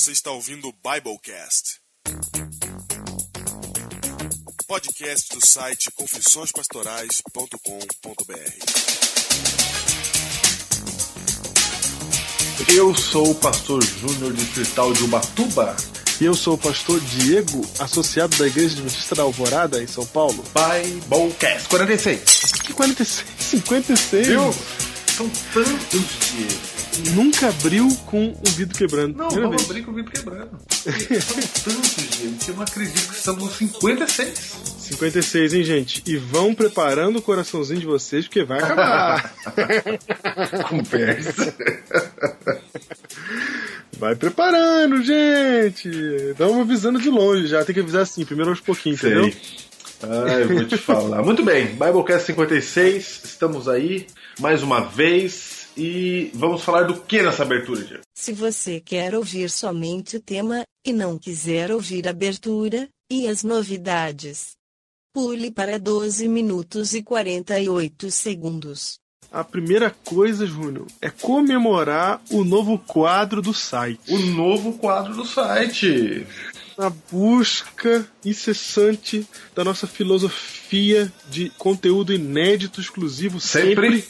Você está ouvindo o Biblecast, podcast do site confissõespastorais.com.br. Eu sou o pastor Júnior distrital de Ubatuba. E eu sou o pastor Diego, associado da Igreja Adventista da Alvorada, em São Paulo. Biblecast 46. Que 46? 56? Viu? São tantos, Diego. Nunca abriu com o vidro quebrando. Não, vamos abrir com o vidro quebrando. São tantos, Diego, que eu não acredito que estamos nos 56. 56, hein, gente? E vão preparando o coraçãozinho de vocês, porque vai acabar. Conversa. Vai preparando, gente. Estamos avisando de longe já. Tem que avisar assim, primeiro aos pouquinhos, entendeu? Eu vou te falar. Muito bem, Biblecast 56. Estamos aí mais uma vez. E vamos falar do que nessa abertura, Diego? Se você quer ouvir somente o tema, e não quiser ouvir a abertura, e as novidades, pule para 12 minutos e 48 segundos. A primeira coisa, Júnior, é comemorar o novo quadro do site. O novo quadro do site. Na busca incessante da nossa filosofia de conteúdo inédito, exclusivo, sempre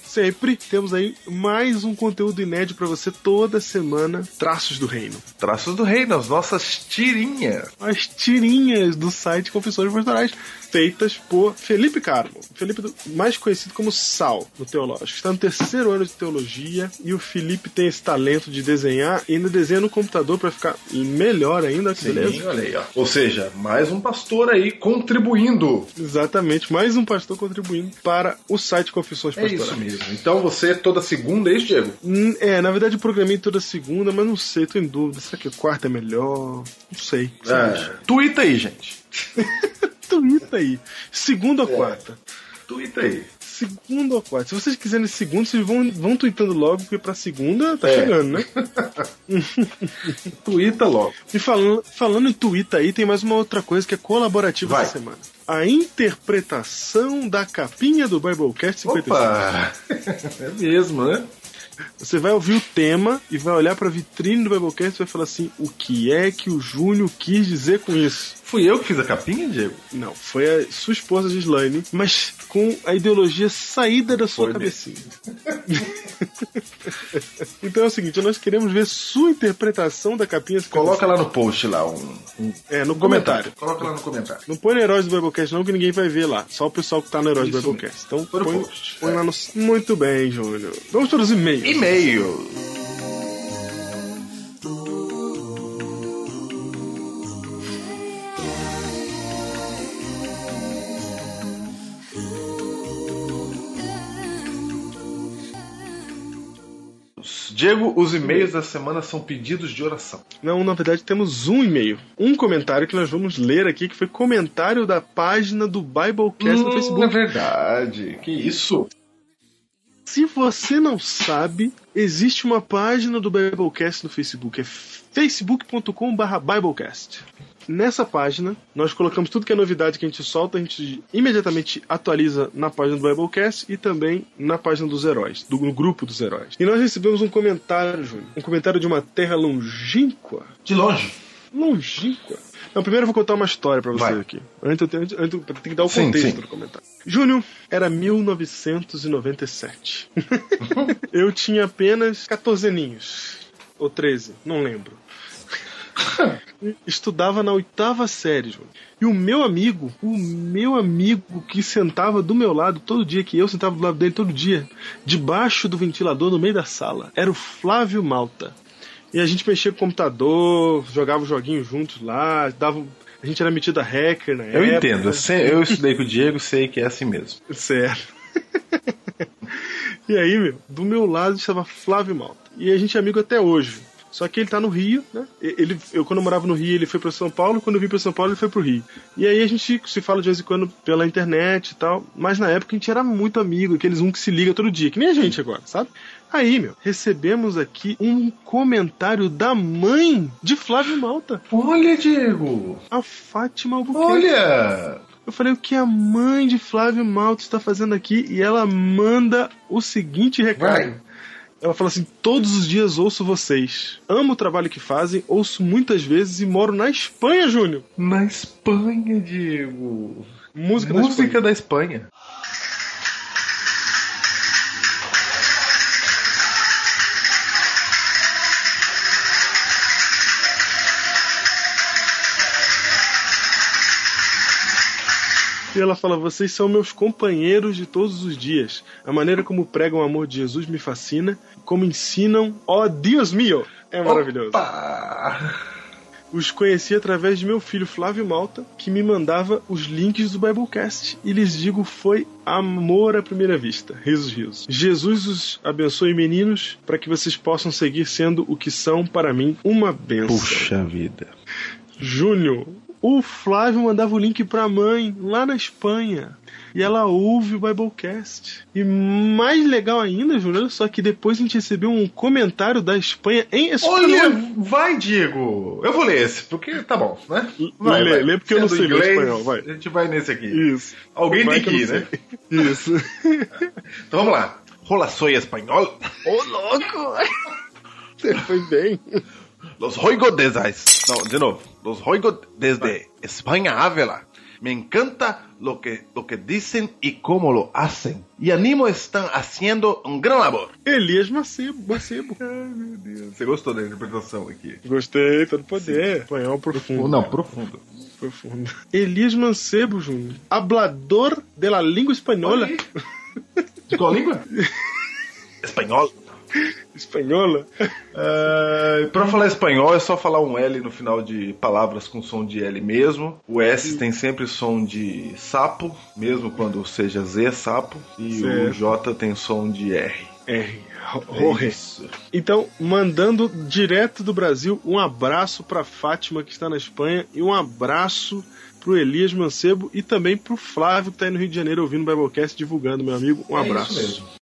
temos aí mais um conteúdo inédito para você toda semana. Traços do Reino. Traços do Reino, as nossas tirinhas. As tirinhas do site Confissões Pastorais, feitas por Felipe Carmo. Felipe, mais conhecido como Sal, no Teológico. Está no 3º ano de Teologia e o Felipe tem esse talento de desenhar e ainda desenha no computador para ficar melhor ainda. Sim, beleza? Olha aí, ó. Ou seja, mais um pastor aí contribuindo. Exatamente, mais um pastor contribuindo para o site Confissões Pastorais. É isso mesmo. Então você toda segunda, é isso, Diego? Na verdade eu programei toda segunda, mas não sei, tô em dúvida. Será que a quarta é melhor? Não sei. Tuita aí, gente. Tuita aí. Segunda ou quarta? Tuita aí. Segunda ou quarta? Se vocês quiserem segunda, vocês vão tweetando logo, porque pra segunda tá chegando, né? Tuita logo. E falando em Twitter aí, tem mais uma outra coisa que é colaborativa essa semana. A interpretação da capinha do Biblecast 55. Opa! É mesmo, né? Você vai ouvir o tema e vai olhar pra vitrine do Biblecast e vai falar assim: o que é que o Júnior quis dizer com isso? Fui eu que fiz a capinha, Diego? Não, foi a sua esposa Gislaine, mas com a ideologia saída da sua cabecinha. Então é o seguinte, nós queremos ver sua interpretação da capinha. Coloca lá no post lá no comentário. Coloca lá no comentário. Não põe no Heróis do Biblecast não, que ninguém vai ver lá. Só o pessoal que tá no Heróis do Biblecast. Então põe lá no... Muito bem, Júnior. Vamos para os e-mails. Diego, os e-mails da semana são pedidos de oração. Não, na verdade temos um e-mail. Um comentário que nós vamos ler aqui, que foi comentário da página do Biblecast no Facebook. É verdade. Que isso? Se você não sabe, existe uma página do Biblecast no Facebook. É facebook.com/Biblecast. Nessa página, nós colocamos tudo que é novidade que a gente solta, a gente imediatamente atualiza na página do Biblecast e também na página dos heróis, no grupo dos heróis. E nós recebemos um comentário, Júnior. Um comentário de uma terra longínqua. De longe? Longínqua. Não, primeiro eu vou contar uma história pra vocês aqui. Antes eu tenho que dar o contexto do comentário. Júnior, era 1997. Eu tinha apenas 14 aninhos. Ou 13, não lembro. Estudava na 8ª série, Júnior. E o meu amigo que sentava do meu lado todo dia, que eu sentava do lado dele todo dia, debaixo do ventilador no meio da sala, era o Flávio Malta. E a gente mexia com o computador, jogava os joguinhos juntos lá, a gente era metido a hacker na época. Eu entendo, eu estudei com o Diego, sei que é assim mesmo. Certo. E aí, do meu lado estava Flávio Malta. E a gente é amigo até hoje. Só que ele tá no Rio, né? Quando eu morava no Rio, ele foi pra São Paulo. Quando eu vim pra São Paulo, ele foi pro Rio. E aí a gente se fala de vez em quando pela internet e tal. Mas na época a gente era muito amigo. Aqueles que se liga todo dia. Que nem a gente agora, sabe? Aí, recebemos aqui um comentário da mãe de Flávio Malta. Olha, Diego! A Fátima Albuquerque. Olha! Eu falei, o que a mãe de Flávio Malta está fazendo aqui? E ela manda o seguinte recado. Ela fala assim: todos os dias ouço vocês. Amo o trabalho que fazem, ouço muitas vezes e moro na Espanha, Júnior. Na Espanha, Diego. Música da Espanha. E ela fala: vocês são meus companheiros de todos os dias. A maneira como pregam o amor de Jesus me fascina. Como ensinam, ó Deus mío, é maravilhoso. Opa! Os conheci através de meu filho Flávio Malta, que me mandava os links do Biblecast. E lhes digo, foi amor à primeira vista. Risos, risos. Jesus os abençoe, meninos, para que vocês possam seguir sendo o que são para mim, uma bênção. Puxa vida. Júnior, o Flávio mandava o link pra mãe, lá na Espanha. E ela ouve o Biblecast. E mais legal ainda, Júnior, olha só que depois a gente recebeu um comentário da Espanha em espanhol. Olha, vai, Diego. Eu vou ler esse, porque tá bom, né? Vai, lê porque eu não sei ler espanhol, vai. A gente vai nesse aqui. Isso. Alguém Vai tem que ir, né? Isso. Então vamos lá. Rola soy espanhol. Ô, louco! Você foi bem. Los oigo desde... No, de novo. Los oigo desde España, Ávila. Me encanta lo que dicen y cómo lo hacen. Y animo están haciendo un gran labor. Elias Macebo. Ai, meu Deus. Você gostou da interpretação aqui? Gostei, todo poder. Espanhol profundo. Não, profundo. Profundo. Elias Mancebo, Júnior. Hablador de la língua espanhola. De qual língua? Espanhol. Espanhola? Pra falar espanhol é só falar um L no final de palavras com som de L mesmo. O S tem sempre som de sapo, mesmo quando seja Z, sapo. E certo. O J tem som de R. R. É isso. Então, mandando direto do Brasil, um abraço pra Fátima, que está na Espanha, e um abraço pro Elias Mancebo e também pro Flávio, que tá aí no Rio de Janeiro ouvindo o Biblecast, divulgando, meu amigo. Um abraço. Isso mesmo.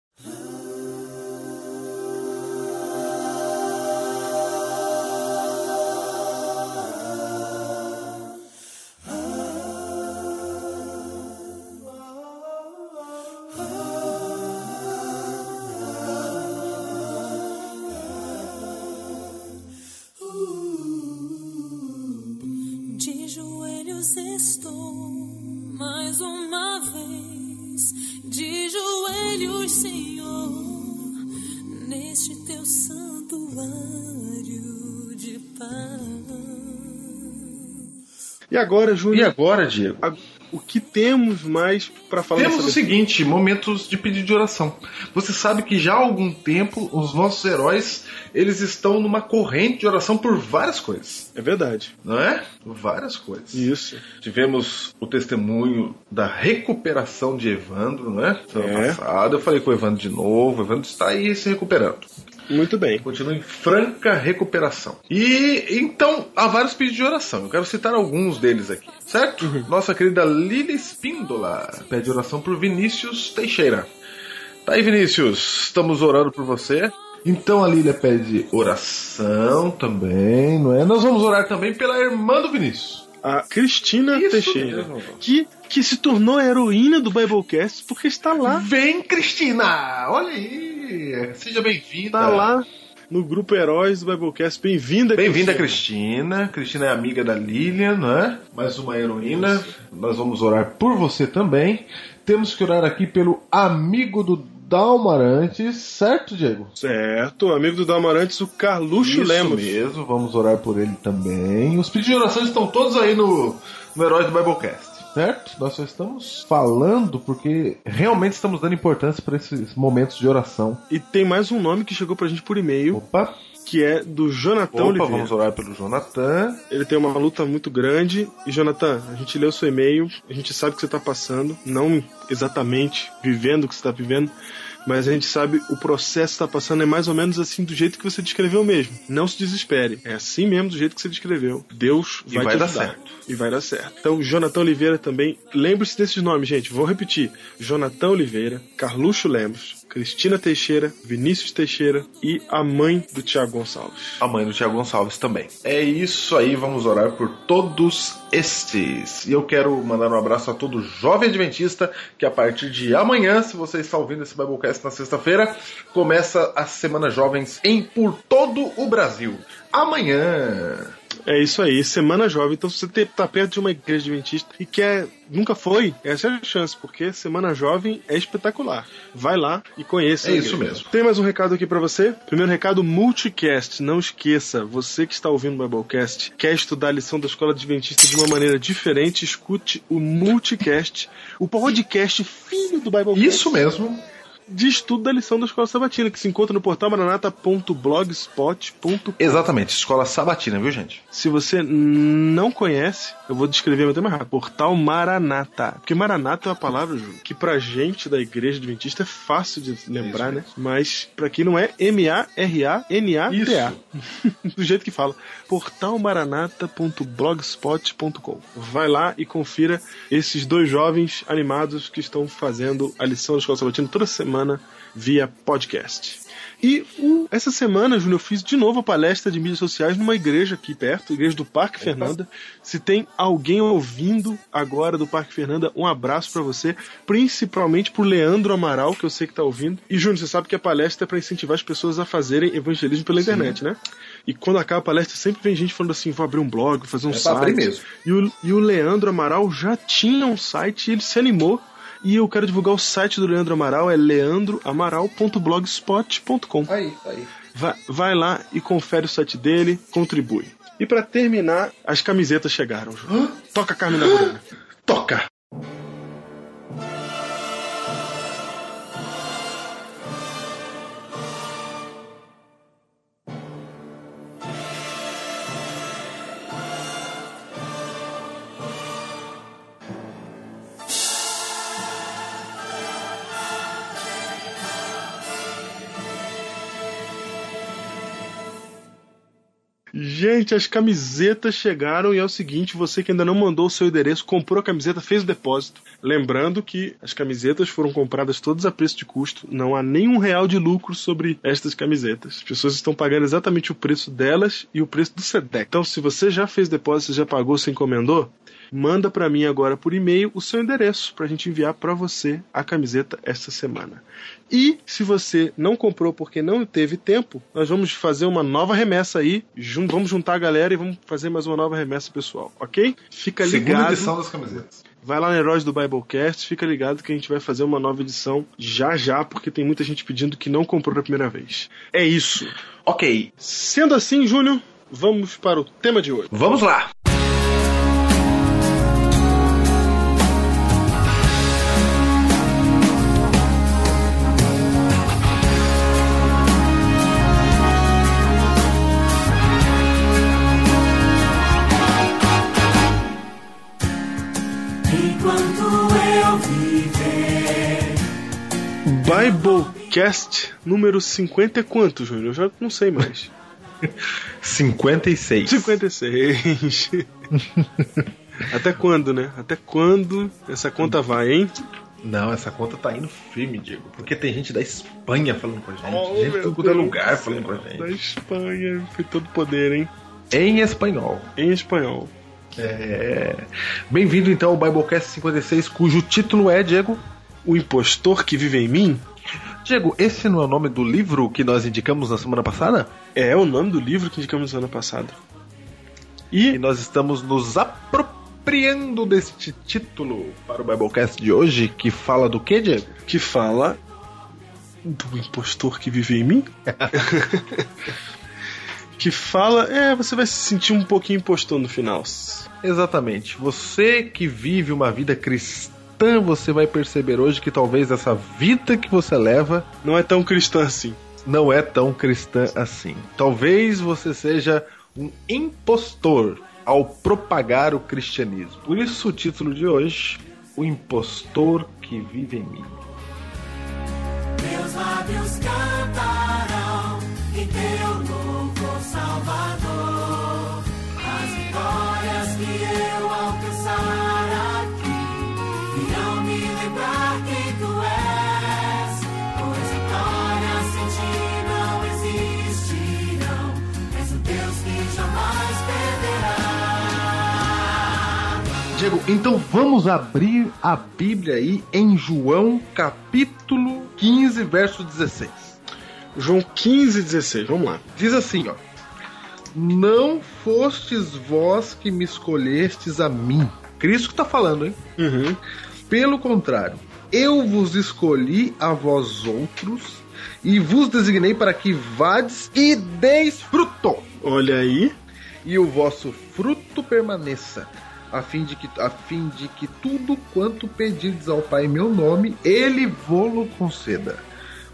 De joelhos estou mais uma vez, de joelhos, Senhor, neste teu santuário de paz. E agora, Júnior? E agora, Diego? O que temos mais pra falar? Temos o seguinte, momentos de pedido de oração. Você sabe que já há algum tempo os nossos heróis, eles estão numa corrente de oração por várias coisas. É verdade. Não é? Várias coisas. Isso. Tivemos o testemunho da recuperação de Evandro, não é? Semana passada eu falei com o Evandro de novo. O Evandro está aí se recuperando. Muito bem. Continua em franca recuperação. E então há vários pedidos de oração. Eu quero citar alguns deles aqui, certo? Nossa querida Lili Espíndola pede oração por Vinícius Teixeira. Tá aí, Vinícius, estamos orando por você. Então a Lília pede oração também, não é? Nós vamos orar também pela irmã do Vinícius, a Cristina Isso Teixeira, mesmo. que se tornou a heroína do Biblecast porque está lá. Vem, Cristina! Olha aí! Seja bem-vinda! Está lá no grupo Heróis do Biblecast. Bem-vinda, Bem-vinda, Cristina. Cristina é amiga da Lilian, não é? Mais uma heroína. Nós vamos orar por você também. Temos que orar aqui pelo amigo do Dalmarantes, certo, Diego? Certo, amigo do Dalmarantes, o Carluxo Lemos. Isso mesmo, vamos orar por ele também. Os pedidos de oração estão todos aí no Heróis do Biblecast, certo? Nós só estamos falando porque realmente estamos dando importância para esses momentos de oração. E tem mais um nome que chegou pra gente por e-mail. Opa! Que é do Jonathan Oliveira. Vamos orar pelo Jonathan. Ele tem uma luta muito grande. E Jonathan, a gente leu seu e-mail, a gente sabe o que você está passando, não exatamente vivendo o que você está vivendo, mas a gente sabe o processo que está passando é mais ou menos assim do jeito que você descreveu mesmo. Não se desespere, é assim mesmo do jeito que você descreveu. Deus vai te ajudar. Dar certo. E vai dar certo. Então, Jonathan Oliveira também, lembre-se desses nomes, gente, vou repetir. Jonathan Oliveira, Carluxo Lemos, Cristina Teixeira, Vinícius Teixeira e a mãe do Tiago Gonçalves. A mãe do Tiago Gonçalves também. É isso aí, vamos orar por todos estes. E eu quero mandar um abraço a todo jovem adventista que a partir de amanhã, se você está ouvindo esse Biblecast na sexta-feira, começa a Semana Jovens por todo o Brasil. Amanhã. É isso aí, Semana Jovem. Então, se você tá perto de uma igreja adventista e nunca foi, essa é a chance, porque Semana Jovem é espetacular. Vai lá e conheça. É isso mesmo. Tem mais um recado aqui pra você. Primeiro recado, Multicast. Não esqueça, você que está ouvindo o Biblecast, quer estudar a lição da Escola Adventista de uma maneira diferente, escute o Multicast, o podcast filho do Biblecast. Isso mesmo. De estudo da lição da Escola Sabatina, que se encontra no portal maranata.blogspot.com. Exatamente, Escola Sabatina, viu, gente? Se você não conhece, eu vou descrever até mais rápido. Portal Maranata. Porque Maranata é uma palavra, Júlio, que pra gente da Igreja Adventista é fácil de lembrar, né? Mas pra quem não é, M-A-R-A-N-A-T-A. Do jeito que fala. portalmaranata.blogspot.com. Vai lá e confira esses dois jovens animados que estão fazendo a lição da Escola Sabatina toda semana via podcast. E essa semana, Júnior, eu fiz de novo a palestra de mídias sociais numa igreja aqui perto, a igreja do Parque Fernanda. Se tem alguém ouvindo agora do Parque Fernanda, um abraço pra você, principalmente pro Leandro Amaral, que eu sei que tá ouvindo. E, Júnior, você sabe que a palestra é pra incentivar as pessoas a fazerem evangelismo pela internet, né? E quando acaba a palestra, sempre vem gente falando assim, vou abrir um blog, vou fazer um site. Abrir mesmo. E o Leandro Amaral já tinha um site e ele se animou. E eu quero divulgar o site do Leandro Amaral, é leandroamaral.blogspot.com. Aí. Vai lá e confere o site dele, contribui. E pra terminar, as camisetas chegaram. Toca, Carmina Burana. Toca! Gente, as camisetas chegaram e é o seguinte, você que ainda não mandou o seu endereço, comprou a camiseta, fez o depósito. Lembrando que as camisetas foram compradas todas a preço de custo, não há nenhum real de lucro sobre estas camisetas. As pessoas estão pagando exatamente o preço delas e o preço do SEDEC. Então, se você já fez depósito, você já pagou, você encomendou, manda pra mim agora por e-mail o seu endereço pra gente enviar pra você a camiseta esta semana. E se você não comprou porque não teve tempo, nós vamos fazer uma nova remessa aí. Vamos juntar a galera e vamos fazer mais uma nova remessa pessoal, ok? Fica ligado. Segunda edição das camisetas. Vai lá no Heróis do Biblecast, fica ligado que a gente vai fazer uma nova edição já, porque tem muita gente pedindo que não comprou da primeira vez. É isso. Ok. Sendo assim, Júnior, vamos para o tema de hoje. Vamos lá. Biblecast número 50 é quanto, Júnior? Eu já não sei mais. 56. 56. Até quando, né? Até quando essa conta vai, hein? Não, essa conta tá indo firme, Diego. Porque tem gente da Espanha falando com a gente. Gente de todo lugar falando com a gente. Da Espanha, foi todo poder, hein? Em espanhol. Em espanhol. Bem-vindo então ao Biblecast 56, cujo título é, Diego? O Impostor que Vive em Mim? Diego, esse não é o nome do livro que nós indicamos na semana passada? É o nome do livro que indicamos na semana passada. E nós estamos nos apropriando deste título para o Biblecast de hoje, que fala do quê, Diego? Que fala do impostor que vive em mim? Que fala, você vai se sentir um pouquinho impostor no final. Exatamente. Você que vive uma vida cristã, você vai perceber hoje que talvez essa vida que você leva não é tão cristã assim. Não é tão cristã assim. Talvez você seja um impostor ao propagar o cristianismo. Por isso o título de hoje, O Impostor que Vive em Mim. Meus lábios cantarão em teu louvor, Salvador, as vitórias que eu alcançar aqui irão me lembrar quem tu és, pois vitórias sem ti não existirão. És o Deus que jamais perderá. Diego, então vamos abrir a Bíblia aí em João capítulo 15, verso 16. João 15, 16, vamos lá. Diz assim, ó: não fostes vós que me escolhestes a mim. Cristo que tá falando, hein? Uhum. Pelo contrário, eu vos escolhi a vós outros e vos designei para que vades e deis fruto. Olha aí. E o vosso fruto permaneça, a fim de que tudo quanto pedirdes ao Pai em meu nome, Ele vô-lo conceda.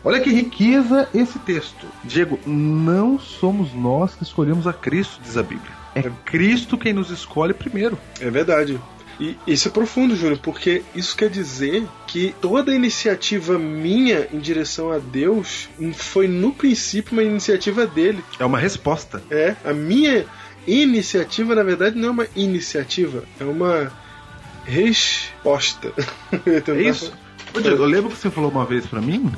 Olha que riqueza esse texto. Diego, não somos nós que escolhemos a Cristo, diz a Bíblia. É Cristo quem nos escolhe primeiro. É verdade. E isso é profundo, Júnior, porque isso quer dizer que toda iniciativa minha em direção a Deus foi no princípio uma iniciativa dele. É uma resposta. A minha iniciativa, na verdade, não é uma iniciativa, é uma resposta. É isso. Ô, Diego, eu lembro que você falou uma vez pra mim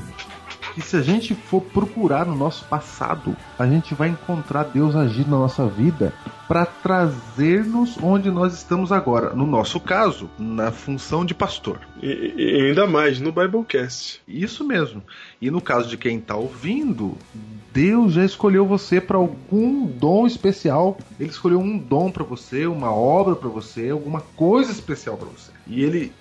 que se a gente for procurar no nosso passado, a gente vai encontrar Deus agindo na nossa vida para trazer-nos onde nós estamos agora. No nosso caso, na função de pastor. E ainda mais, no Biblecast. Isso mesmo. E no caso de quem está ouvindo, Deus já escolheu você para algum dom especial. Ele escolheu um dom para você, uma obra para você, alguma coisa especial para você.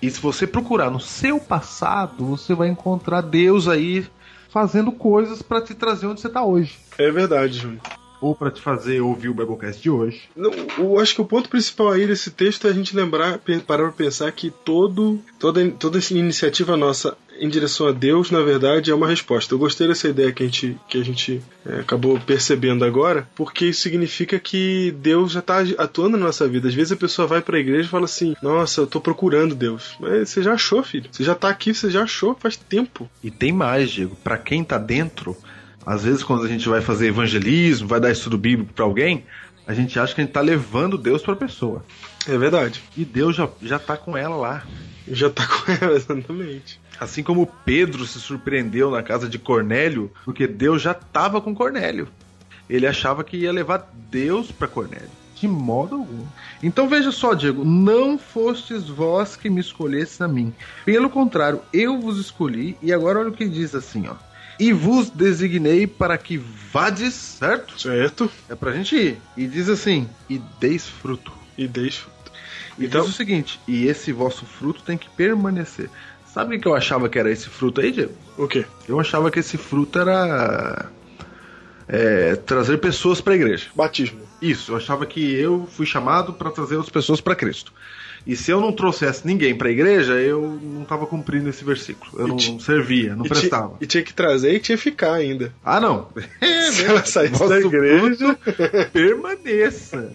E se você procurar no seu passado, você vai encontrar Deus aí fazendo coisas para te trazer onde você está hoje. É verdade, Júnior. Ou para te fazer ouvir o Biblecast de hoje. Não, eu acho que o ponto principal aí desse texto é a gente parar para pensar que toda essa iniciativa nossa em direção a Deus, na verdade, é uma resposta. Eu gostei dessa ideia que a gente acabou percebendo agora, porque isso significa que Deus já está atuando na nossa vida. Às vezes a pessoa vai para a igreja e fala assim: nossa, eu estou procurando Deus. Mas você já achou, filho. Você já está aqui, você já achou faz tempo. E tem mais, Diego. Para quem está dentro, às vezes quando a gente vai fazer evangelismo, vai dar estudo bíblico para alguém, a gente acha que a gente está levando Deus para a pessoa. É verdade. E Deus já está com ela lá. Já está com ela, exatamente. Assim como Pedro se surpreendeu na casa de Cornélio, porque Deus já estava com Cornélio. Ele achava que ia levar Deus para Cornélio. De modo algum. Então veja só, Diego, não fostes vós que me escolhestes a mim. Pelo contrário, eu vos escolhi. E agora olha o que diz assim, ó: e vos designei para que vades, certo? Certo. É pra gente ir. E diz assim: e deis fruto. E deis fruto. E então diz o seguinte: e esse vosso fruto tem que permanecer. Sabe o que eu achava que era esse fruto aí, Diego? O quê? Eu achava que esse fruto era trazer pessoas para a igreja. Batismo. Isso, eu achava que eu fui chamado para trazer as pessoas para Cristo. E se eu não trouxesse ninguém para a igreja, eu não estava cumprindo esse versículo. Eu não servia, não prestava. E tinha que trazer e tinha que ficar ainda. Ah, não. Se ela saísse da igreja, permaneça.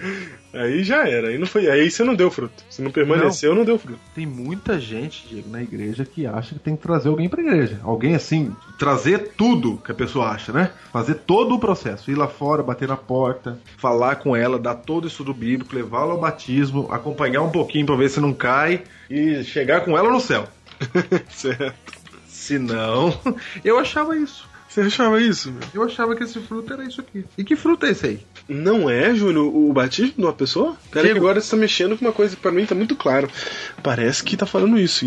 Aí já era, aí não foi, aí você não deu fruto. Se não permaneceu, não deu fruto. Tem muita gente, Diego, na igreja que acha que tem que trazer alguém pra igreja. Alguém assim, trazer tudo que a pessoa acha, né? Fazer todo o processo. Ir lá fora, bater na porta, falar com ela, dar todo o estudo bíblico, levá-la ao batismo, acompanhar um pouquinho pra ver se não cai e chegar com ela no céu. Certo. Se não, eu achava isso. Você achava isso, meu? Eu achava que esse fruto era isso aqui. E que fruto é esse aí? Não é, Júnior, o batismo de uma pessoa? Pera que agora você tá mexendo com uma coisa que pra mim tá muito claro. Parece que tá falando isso.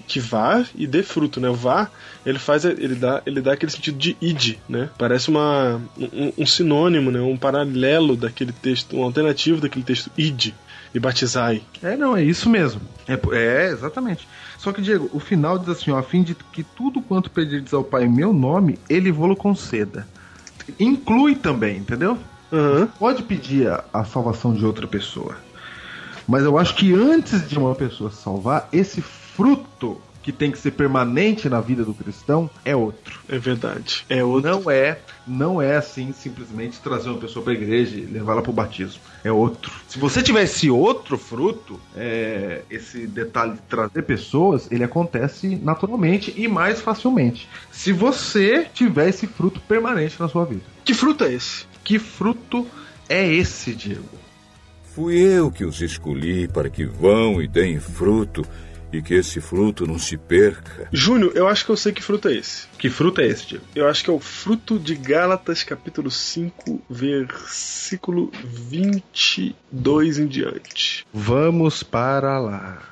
Que vá e dê fruto, né? O vá, ele dá aquele sentido de id, né? Parece um sinônimo, né? Um paralelo daquele texto, um alternativo daquele texto id e batizai. Não, é isso mesmo. Exatamente. Só que, Diego, o final diz assim, ó: a fim de que tudo quanto pedirdes ao Pai em meu nome, Ele vô-lo conceda. Inclui também, entendeu? Uhum. Pode pedir a salvação de outra pessoa. Mas eu acho que antes de uma pessoa se salvar, esse fruto que tem que ser permanente na vida do cristão é outro. É verdade. É outro. Não é assim simplesmente trazer uma pessoa para a igreja e levá-la para o batismo. É outro. Se você tiver esse outro fruto, esse detalhe de trazer pessoas, ele acontece naturalmente e mais facilmente. Se você tiver esse fruto permanente na sua vida. Que fruto é esse? Que fruto é esse, Diego? Fui eu que os escolhi para que vão e deem fruto, e que esse fruto não se perca. Júnior, eu acho que eu sei que fruto é esse. Que fruto é esse, Diego? Eu acho que é o fruto de Gálatas, capítulo 5, versículo 22 em diante. Vamos para lá.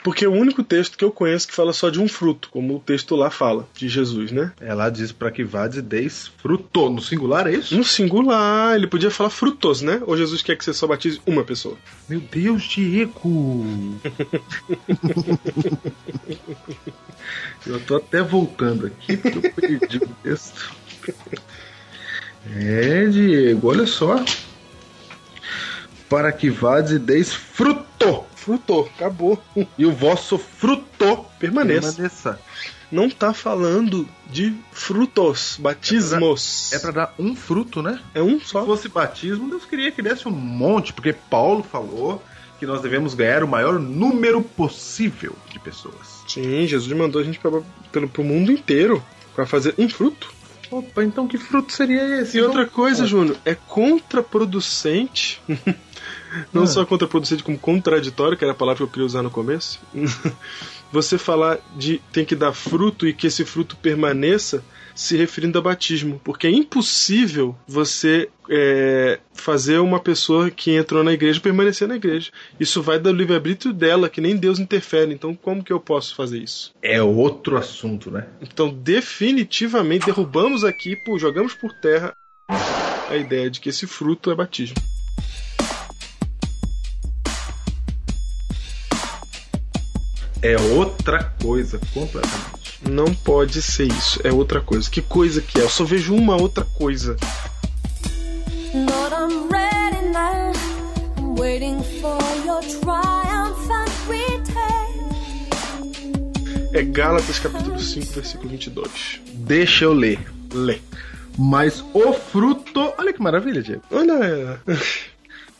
Porque é o único texto que eu conheço que fala só de um fruto, como o texto lá fala, de Jesus, né? Ela diz para que vades e deis fruto. No singular, é isso? No singular, ele podia falar frutos, né? Ou Jesus quer que você só batize uma pessoa? Meu Deus, Diego! Eu tô até voltando aqui, porque eu perdi o texto. Diego, olha só. Para que vades e deis fruto. Fruto, acabou. E o vosso fruto permaneça. Não tá falando de frutos, batismos. É pra dar um fruto, né? É um só. Se fosse batismo, Deus queria que desse um monte, porque Paulo falou que nós devemos ganhar o maior número possível de pessoas. Sim, Jesus mandou a gente pro mundo inteiro para fazer um fruto. Opa, então que fruto seria esse? E outra coisa, Júnior, é contraproducente. Não só contraproducente, como contraditório, que era a palavra que eu queria usar no começo. Você falar de tem que dar fruto e que esse fruto permaneça, se referindo a batismo. Porque é impossível você fazer uma pessoa que entrou na igreja permanecer na igreja. Isso vai do livre-arbítrio dela, que nem Deus interfere. Então como que eu posso fazer isso? É outro assunto, né? Então definitivamente derrubamos aqui, jogamos por terra a ideia de que esse fruto é batismo. É outra coisa completamente. Não pode ser isso, é outra coisa. Que coisa que é? Eu só vejo uma outra coisa. Lord, I'm ready now. I'm waiting for your triumphant return. É Gálatas capítulo 5, versículo 22. Deixa eu ler. Lê. Mas o fruto... Olha que maravilha, Diego. Olha.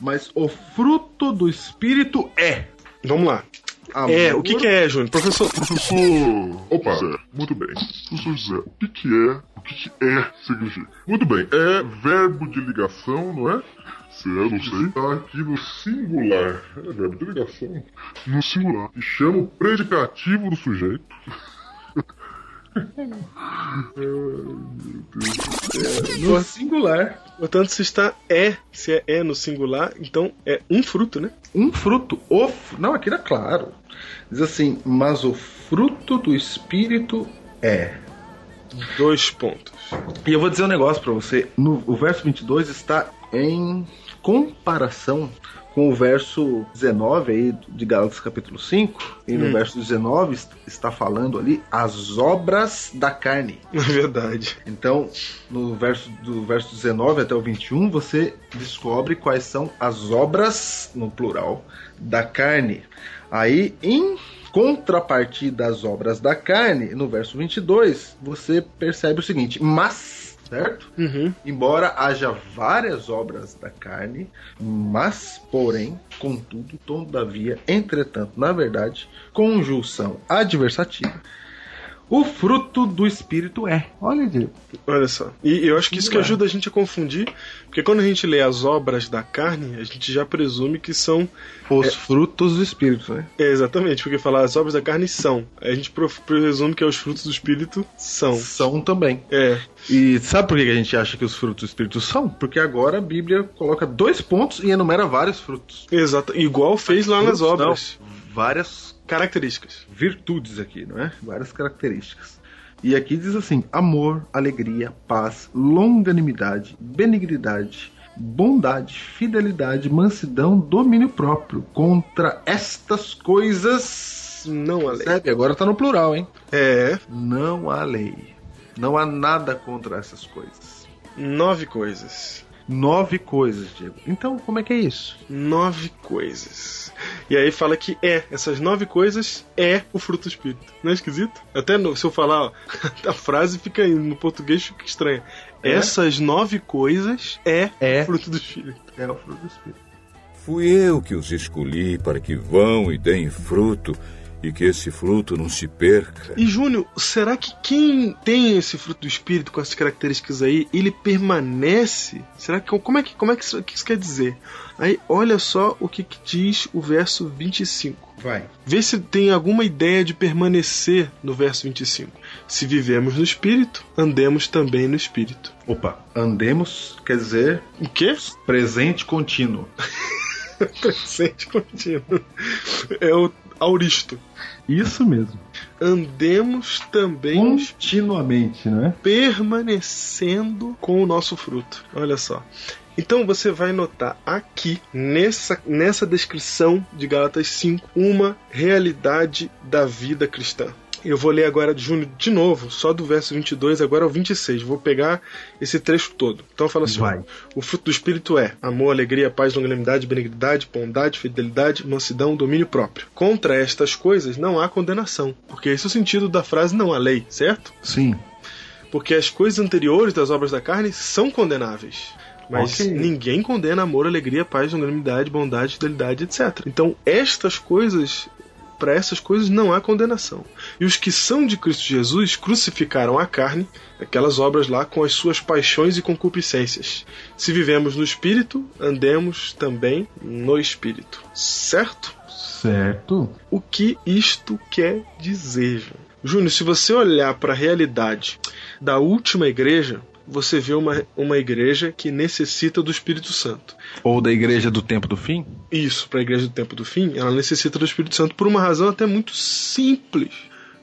Mas o fruto do Espírito é... Vamos lá. Amor. O que é, Júnior? Professor. Opa, Zé, muito bem. Professor José, o que é significa? Muito bem, é verbo de ligação, não é? Se eu não sei. Tá aqui no singular. É verbo de ligação. No singular. E chama o predicativo do sujeito. No singular. Portanto, se é no singular, então é um fruto, né? Um fruto. Não, aqui era claro. Diz assim, mas o fruto do Espírito é... 2 pontos. E eu vou dizer um negócio pra você. O verso 22 está em comparação com o verso 19 aí de Gálatas capítulo 5. E no verso 19 está falando ali as obras da carne. É verdade. Então, do verso 19 até o 21, você descobre quais são as obras, no plural, da carne. Aí, em contrapartida às obras da carne, no verso 22, você percebe o seguinte, mas, certo? Embora haja várias obras da carne, mas, porém, contudo, todavia, entretanto, na verdade, conjunção adversativa, o fruto do Espírito é. Olha, Diego. Olha só. E eu acho que isso que ajuda a gente a confundir, porque quando a gente lê as obras da carne, a gente já presume que são os frutos do Espírito, né? Exatamente, porque falar as obras da carne são. A gente presume que os frutos do Espírito são. São também. E sabe por que a gente acha que os frutos do Espírito são? Porque agora a Bíblia coloca 2 pontos e enumera vários frutos. Exato, igual fez lá nas obras. Não, várias características. Virtudes aqui, não é? Várias características. E aqui diz assim, amor, alegria, paz, longanimidade, benignidade, bondade, fidelidade, mansidão, domínio próprio. Contra estas coisas não há lei. Percebe? Agora tá no plural, hein? Não há lei. Não há nada contra essas coisas. 9 coisas. 9 coisas, Diego. Então, como é que é isso? 9 coisas. E aí fala que essas 9 coisas é o fruto do Espírito. Não é esquisito? Até se eu falar, a frase fica no português fica estranha. Essas 9 coisas é o fruto do Espírito. É o fruto do Espírito. Fui eu que os escolhi para que vão e deem fruto, e que esse fruto não se perca. E Júnior, será que quem tem esse fruto do Espírito com essas características aí, ele permanece? Será que como é que isso quer dizer? Aí olha só o que diz o verso 25. Vai. Vê se tem alguma ideia de permanecer no verso 25. Se vivemos no Espírito, andemos também no Espírito. Opa, andemos quer dizer O quê? presente contínuo. Presente contínuo. É o auristo. Isso mesmo. Andemos também Continuamente, não é? permanecendo com o nosso fruto. Olha só. Então você vai notar aqui, nessa descrição de Gálatas 5, uma realidade da vida cristã. Eu vou ler agora, Júnior, de novo, só do verso 22 agora ao 26. Vou pegar esse trecho todo. Então fala assim: Vai. O fruto do Espírito é amor, alegria, paz, longanimidade, benignidade, bondade, fidelidade, mansidão, domínio próprio. Contra estas coisas não há condenação. Porque esse é o sentido da frase não há lei, certo? Sim. Porque as coisas anteriores das obras da carne são condenáveis. Mas Ok. ninguém condena amor, alegria, paz, longanimidade, bondade, fidelidade, etc. Então, estas coisas, para essas coisas não há condenação. E os que são de Cristo Jesus crucificaram a carne, aquelas obras lá, com as suas paixões e concupiscências. Se vivemos no Espírito, andemos também no Espírito. Certo? Certo. O que isto quer dizer, Júnior? Se você olhar para a realidade da última igreja, você vê uma igreja que necessita do Espírito Santo. Ou da igreja do tempo do fim? Isso, para a igreja do tempo do fim, ela necessita do Espírito Santo por uma razão até muito simples.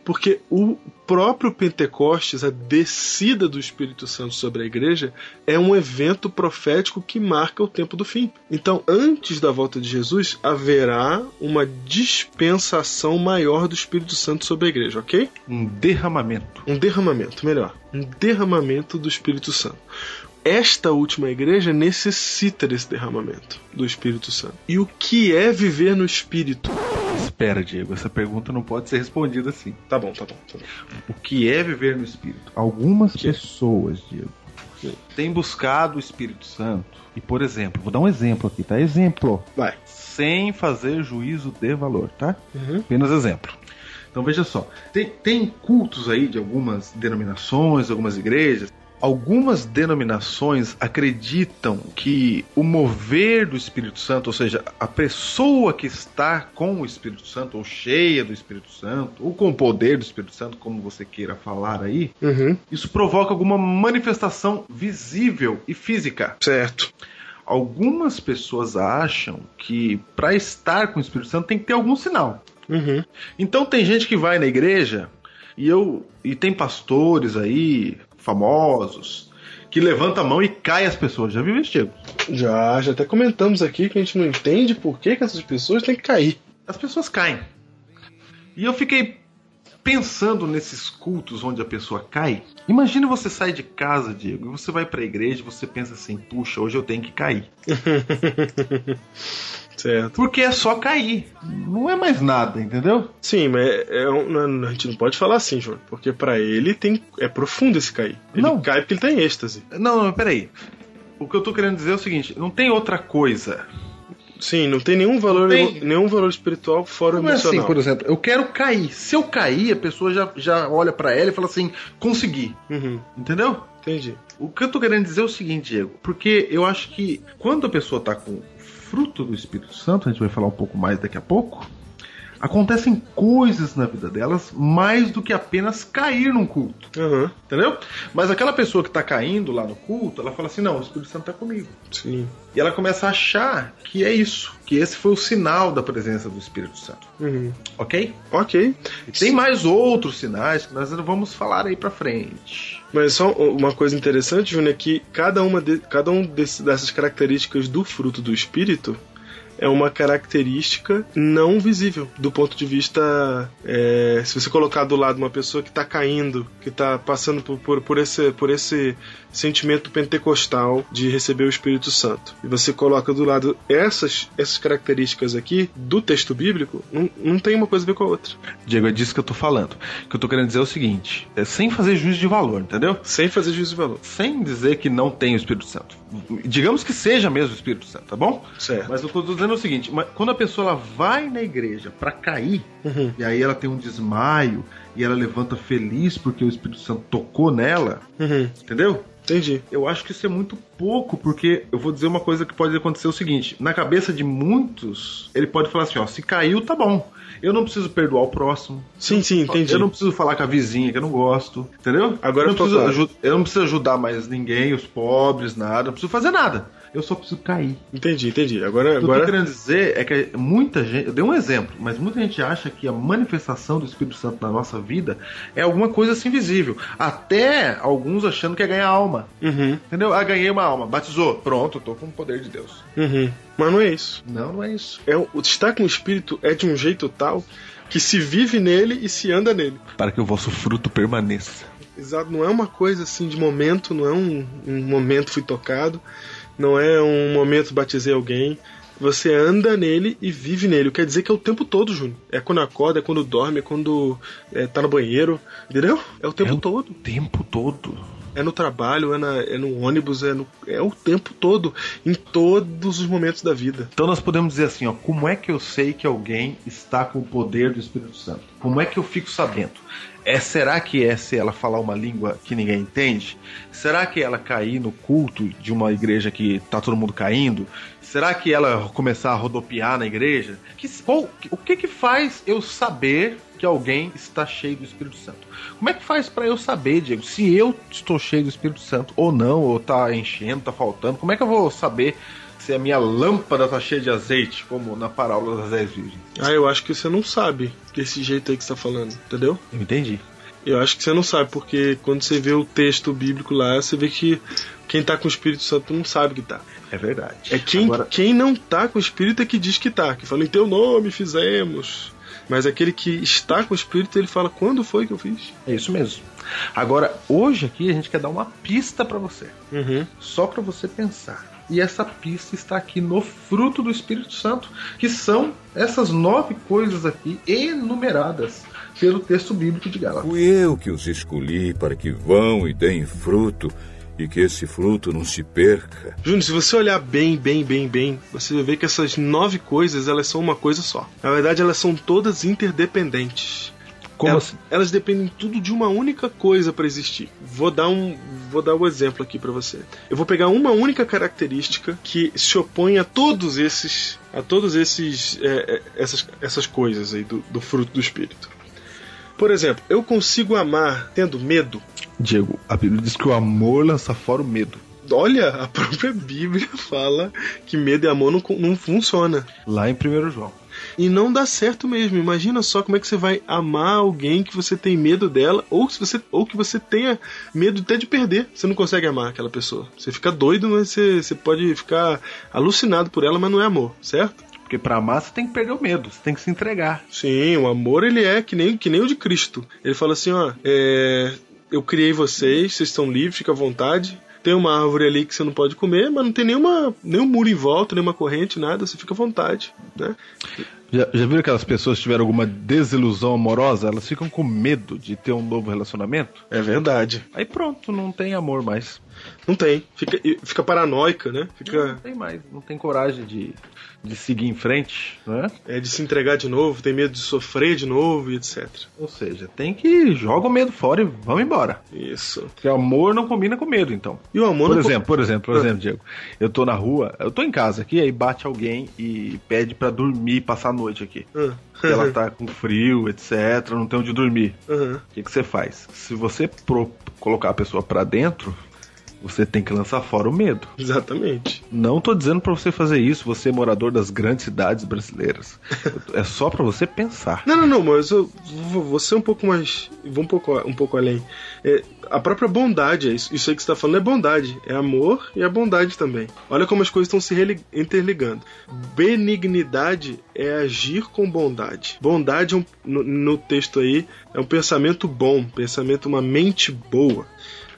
Porque o próprio Pentecostes, a descida do Espírito Santo sobre a igreja, é um evento profético que marca o tempo do fim. Então, antes da volta de Jesus, haverá uma dispensação maior do Espírito Santo sobre a igreja, ok? Um derramamento. Um derramamento, melhor. Um derramamento do Espírito Santo. Esta última igreja necessita desse derramamento do Espírito Santo. E o que é viver no Espírito? Espera, Diego, essa pergunta não pode ser respondida assim. Tá bom. O que é viver no Espírito? Algumas pessoas, Diego, têm buscado o Espírito Santo e, por exemplo, vou dar um exemplo aqui, tá? Exemplo. Vai. Sem fazer juízo de valor, tá? Uhum. Apenas exemplo. Então veja só, tem cultos aí de algumas denominações, algumas igrejas. Algumas denominações acreditam que o mover do Espírito Santo, ou seja, a pessoa que está com o Espírito Santo, ou cheia do Espírito Santo, ou com o poder do Espírito Santo, como você queira falar aí, isso provoca alguma manifestação visível e física. Certo. Algumas pessoas acham que para estar com o Espírito Santo tem que ter algum sinal. Então tem gente que vai na igreja e tem pastores aí famosos que levanta a mão e cai as pessoas. Já viu isso, Diego? Já até comentamos aqui que a gente não entende por que essas pessoas têm que cair. As pessoas caem. E eu fiquei pensando nesses cultos onde a pessoa cai. Imagina você sai de casa, Diego, e você vai pra igreja e você pensa assim: puxa, hoje eu tenho que cair. Certo. Porque é só cair. Não é mais nada, entendeu? Sim, mas a gente não pode falar assim, João, porque pra ele é profundo esse cair. Ele Não. cai porque ele tá em êxtase. Não, peraí. O que eu tô querendo dizer é o seguinte: não tem outra coisa. Sim, não tem nenhum valor, nenhum valor espiritual fora o Não é emocional. assim, por exemplo, eu quero cair. Se eu cair, a pessoa já olha pra ela e fala assim: consegui. Entendeu? Entendi. O que eu tô querendo dizer é o seguinte, Diego, porque eu acho que quando a pessoa tá com fruto do Espírito Santo, a gente vai falar um pouco mais daqui a pouco, acontecem coisas na vida delas mais do que apenas cair num culto. Entendeu? Mas aquela pessoa que tá caindo lá no culto, ela fala assim: não, o Espírito Santo tá comigo. Sim. E ela começa a achar que é isso, que esse foi o sinal da presença do Espírito Santo. Ok? Ok. E tem mais outros sinais que nós vamos falar aí pra frente. Mas só uma coisa interessante, Júnior, é que cada um dessas características do fruto do Espírito é uma característica não visível do ponto de vista, se você colocar do lado uma pessoa que está caindo, que está passando por esse sentimento pentecostal de receber o Espírito Santo, e você coloca do lado essas características aqui do texto bíblico, não tem uma coisa a ver com a outra. Diego, é disso que eu tô falando. O que eu tô querendo dizer é o seguinte: sem fazer juízo de valor, entendeu? Sem fazer juízo de valor. Sem dizer que não tem o Espírito Santo. Digamos que seja mesmo o Espírito Santo, tá bom? Certo. Mas o que eu tô dizendo dizendo o seguinte, quando a pessoa ela vai na igreja pra cair, e aí ela tem um desmaio, e ela levanta feliz porque o Espírito Santo tocou nela, entendeu? Entendi. Eu acho que isso é muito pouco, porque eu vou dizer uma coisa que pode acontecer o seguinte, na cabeça de muitos, ele pode falar assim, ó, se caiu, tá bom. Eu não preciso perdoar o próximo. Sim, entendi. Eu não preciso falar com a vizinha que eu não gosto, entendeu? Agora eu não preciso ajudar mais ninguém, os pobres, nada. Não preciso fazer nada. Eu só preciso cair. Entendi. O que eu tô querendo dizer é que muita gente... Eu dei um exemplo, mas muita gente acha que a manifestação do Espírito Santo na nossa vida é alguma coisa assim visível. Até alguns achando que é ganhar alma. Entendeu? Ah, ganhei uma alma. Batizou. Pronto, eu tô com o poder de Deus. Mas não é isso. Não é isso. O estar com o Espírito é de um jeito tal que se vive nele e se anda nele. Para que o vosso fruto permaneça. Exato. Não é uma coisa assim de momento, não é um momento fui tocado, não é um momento batizei alguém. Você anda nele e vive nele. Quer dizer que é o tempo todo, Júnior. É quando acorda, é quando dorme, é quando tá no banheiro. Entendeu? É o tempo todo. O tempo todo. É no trabalho, é no ônibus, é o tempo todo, em todos os momentos da vida. Então nós podemos dizer assim, ó, como é que eu sei que alguém está com o poder do Espírito Santo? Como é que eu fico sabendo? Será que é se ela falar uma língua que ninguém entende? Será que ela cair no culto de uma igreja que tá todo mundo caindo? Será que ela começar a rodopiar na igreja? O que faz eu saber que alguém está cheio do Espírito Santo? Como é que faz para eu saber, Diego, se eu estou cheio do Espírito Santo ou não, ou tá enchendo, tá faltando? Como é que eu vou saber se a minha lâmpada tá cheia de azeite, como na parábola das 10 virgens? Eu acho que você não sabe desse jeito aí que você tá falando, entendeu? Eu entendi. Eu acho que você não sabe, porque quando você vê o texto bíblico lá, você vê que quem tá com o Espírito Santo não sabe que tá. É verdade. Quem não tá com o Espírito é que diz que tá, que fala, em teu nome fizemos. Mas aquele que está com o Espírito, ele fala, quando foi que eu fiz? É isso mesmo. Agora, hoje aqui a gente quer dar uma pista pra você. Só pra você pensar. E essa pista está aqui no fruto do Espírito Santo, que são essas 9 coisas aqui enumeradas pelo texto bíblico de Gálatas. Fui eu que os escolhi para que vão e deem fruto, e que esse fruto não se perca. Júnior, se você olhar bem, você vai ver que essas 9 coisas, elas são uma coisa só. Na verdade, elas são todas interdependentes. Como assim? Elas dependem tudo de uma única coisa para existir. Vou dar um exemplo aqui para você. Eu vou pegar uma única característica que se opõe a todos essas coisas aí do fruto do Espírito. Por exemplo, eu consigo amar tendo medo? Diego, a Bíblia diz que o amor lança fora o medo. Olha, a própria Bíblia fala que medo e amor não funciona. Lá em 1 João. E não dá certo mesmo. Imagina só como é que você vai amar alguém que você tem medo dela, ou que você tenha medo até de perder. Você não consegue amar aquela pessoa. Você fica doido, mas você pode ficar alucinado por ela, mas não é amor, certo? Porque pra amar você tem que perder o medo, você tem que se entregar. Sim, o amor ele é que nem o de Cristo. Ele fala assim, ó, eu criei vocês estão livres, fica à vontade. Tem uma árvore ali que você não pode comer, mas não tem nenhum muro em volta, nenhuma corrente, nada, você fica à vontade, né? Já viram aquelas pessoas que tiveram alguma desilusão amorosa? Elas ficam com medo de ter um novo relacionamento? É verdade. Aí pronto, não tem amor mais. Não tem. Fica paranoica, né? Não tem mais. Não tem coragem de seguir em frente, né? De se entregar de novo, tem medo de sofrer de novo e etc. Ou seja, tem que joga o medo fora e vamos embora. Isso. Porque amor não combina com medo, então. E o amor Por exemplo, Diego. Eu tô na rua, eu tô em casa aqui, aí bate alguém e pede pra dormir, passar a noite aqui. Ela tá com frio, etc, não tem onde dormir. O que você faz? Se você colocar a pessoa pra dentro, você tem que lançar fora o medo. Exatamente. Não tô dizendo pra você fazer isso, você é morador das grandes cidades brasileiras. É só pra você pensar. Não, mas eu vou ser um pouco mais... Vou um pouco além. A própria bondade, isso aí que você tá falando é bondade. É amor e é bondade também. Olha como as coisas estão se interligando. Benignidade é agir com bondade. Bondade, no texto aí, é um pensamento bom, uma mente boa.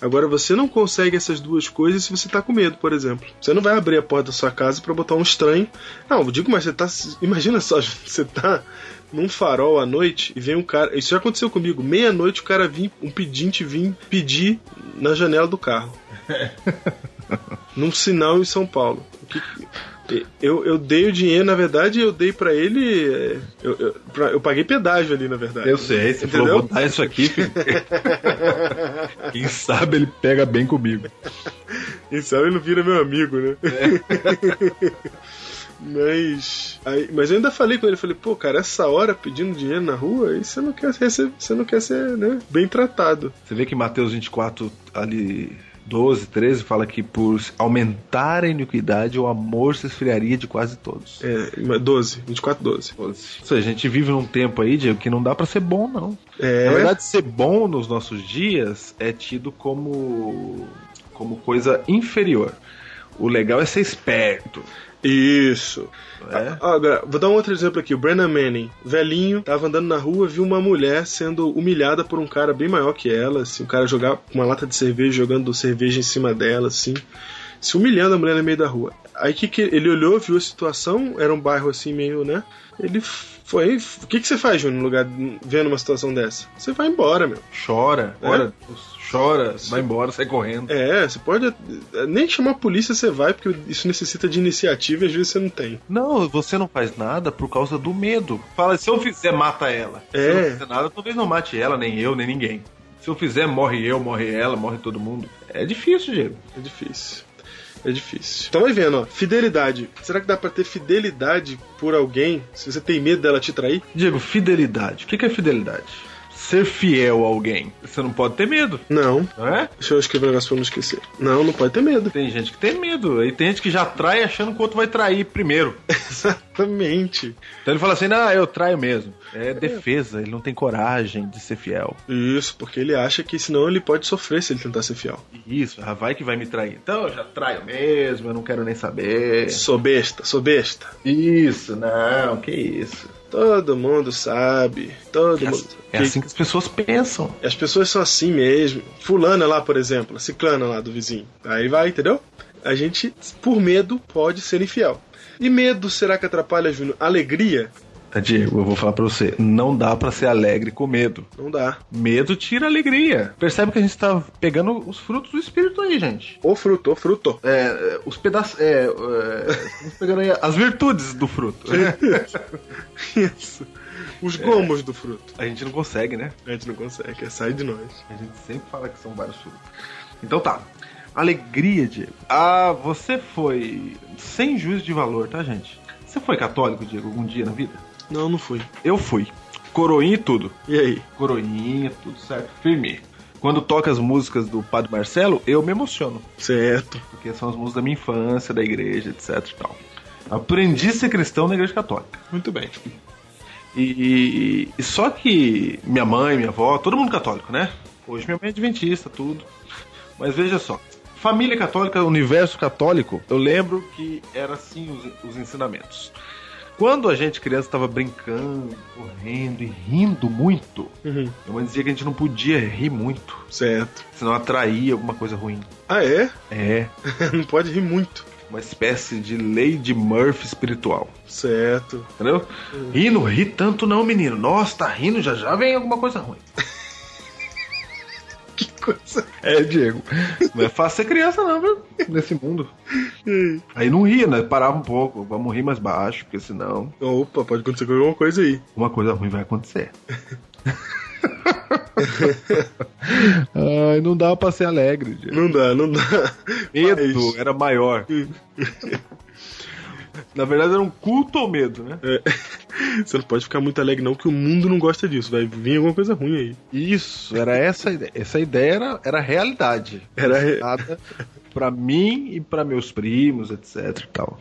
Agora, você não consegue essas duas coisas se você tá com medo, por exemplo. Você não vai abrir a porta da sua casa pra botar um estranho. Não, eu digo, mas você tá... Imagina só, você tá num farol à noite e vem um cara... Isso já aconteceu comigo. Meia-noite o cara um pedinte vir pedir na janela do carro. Num sinal em São Paulo. Eu dei o dinheiro, na verdade, eu dei pra ele. Eu paguei pedágio ali, na verdade. Eu sei, você Entendeu? falou, botar isso aqui, filho. Quem sabe ele pega bem comigo. Quem sabe ele não vira meu amigo, né? Mas eu ainda falei com ele, falei, pô, cara, essa hora pedindo dinheiro na rua, aí você não quer ser, né, bem tratado. Você vê que Mateus 24, ali, 12, 13, fala que por aumentar a iniquidade, o amor se esfriaria de quase todos. 24, 12. Ou seja, a gente vive num tempo aí, Diego, que não dá pra ser bom, não. É. Na verdade, ser bom nos nossos dias é tido como coisa inferior. O legal é ser esperto. Isso. É? Agora, vou dar um outro exemplo aqui. O Brennan Manning, velhinho, tava andando na rua, viu uma mulher sendo humilhada por um cara bem maior que ela, assim, um cara jogar uma lata de cerveja, jogando cerveja em cima dela, assim, se humilhando a mulher no meio da rua. Aí ele olhou, viu a situação, era um bairro assim meio, né? Ele foi. O que você faz, Júnior, no lugar vendo uma situação dessa? Você vai embora, meu. Chora, chora, vai embora, sai correndo. Você pode nem chamar a polícia, você vai, porque isso necessita de iniciativa e às vezes você não tem. Não, você não faz nada por causa do medo. Fala, se eu fizer, mata ela. Se eu não fizer nada, talvez não mate ela, nem eu, nem ninguém. Se eu fizer, morre eu, morre ela, morre todo mundo. É difícil, Diego. É difícil. Então vai vendo, ó. Fidelidade. Será que dá pra ter fidelidade por alguém se você tem medo dela te trair? Diego, fidelidade. O que é fidelidade? Ser fiel a alguém. Você não pode ter medo. Não. Não é? Deixa eu escrever um negócio pra não esquecer. Não pode ter medo. Tem gente que tem medo. Aí tem gente que já trai achando que o outro vai trair primeiro. Exatamente. Então ele fala assim, eu traio mesmo. É defesa, ele não tem coragem de ser fiel. Isso, porque ele acha que senão ele pode sofrer se ele tentar ser fiel. Isso, vai que vai me trair. Então eu já traio mesmo, eu não quero nem saber. Sou besta. Isso, não, que isso. Todo mundo sabe. Todo mundo sabe. É assim que as pessoas pensam. As pessoas são assim mesmo. Fulana lá, por exemplo, a ciclana lá do vizinho. Aí vai, entendeu? A gente, por medo, pode ser infiel. E medo, será que atrapalha, Júnior? Alegria? Diego, eu vou falar pra você, não dá pra ser alegre com medo. Não dá. Medo tira alegria. Percebe que a gente tá pegando os frutos do espírito aí, gente. O fruto. Os pedaços. Estamos pegando aí as virtudes do fruto. Isso. Os gomos do fruto. A gente não consegue, né? A gente não consegue, sai de nós. A gente sempre fala que são vários frutos. Então tá. Alegria, Diego. Você foi sem juízo de valor, tá, gente? Você foi católico, Diego, algum dia na vida? Não fui. Eu fui. Coroinha e tudo. E aí? Coroinha, tudo certo. Firme. Quando toca as músicas do Padre Marcelo, eu me emociono. Certo. Porque são as músicas da minha infância, da igreja, etc e tal. Aprendi a ser cristão na igreja católica. Muito bem. E só que minha mãe, minha avó, todo mundo católico, né? Hoje minha mãe é adventista, tudo. Mas veja só. Família católica, universo católico, eu lembro que era assim os ensinamentos. Quando a gente criança estava brincando, correndo e rindo muito, minha mãe dizia que a gente não podia rir muito. Certo. Senão atraía alguma coisa ruim. Ah, é? É. Não pode rir muito. Uma espécie de lei de Murphy espiritual. Certo. Entendeu? Ri, não ri tanto não, menino. Nossa, tá rindo, já vem alguma coisa ruim. Que coisa. Diego. Não é fácil ser criança não, viu? Nesse mundo. Aí não ria, né? Parava um pouco. Vamos rir mais baixo, porque senão... Opa, pode acontecer alguma coisa aí. Uma coisa ruim vai acontecer. Ai, não dá pra ser alegre, Diego. Não dá. Medo era maior. Na verdade era um culto ao medo, né? Você não pode ficar muito alegre não, que o mundo não gosta disso. Vai vir alguma coisa ruim aí. Isso, era essa a ideia. Essa ideia era a realidade. Era pra mim e pra meus primos, etc e tal.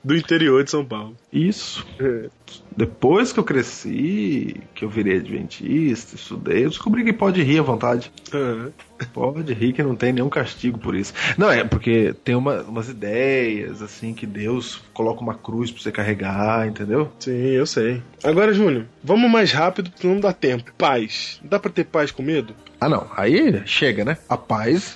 Do interior de São Paulo. Isso. Depois que eu cresci, que eu virei adventista, estudei, eu descobri que pode rir à vontade. Pode rir, que não tem nenhum castigo por isso. Não, é porque tem umas ideias, assim, que Deus coloca uma cruz pra você carregar, entendeu? Sim, eu sei. Agora, Júnior, vamos mais rápido, porque não dá tempo. Paz. Dá pra ter paz com medo? Não. Aí chega, né? A paz...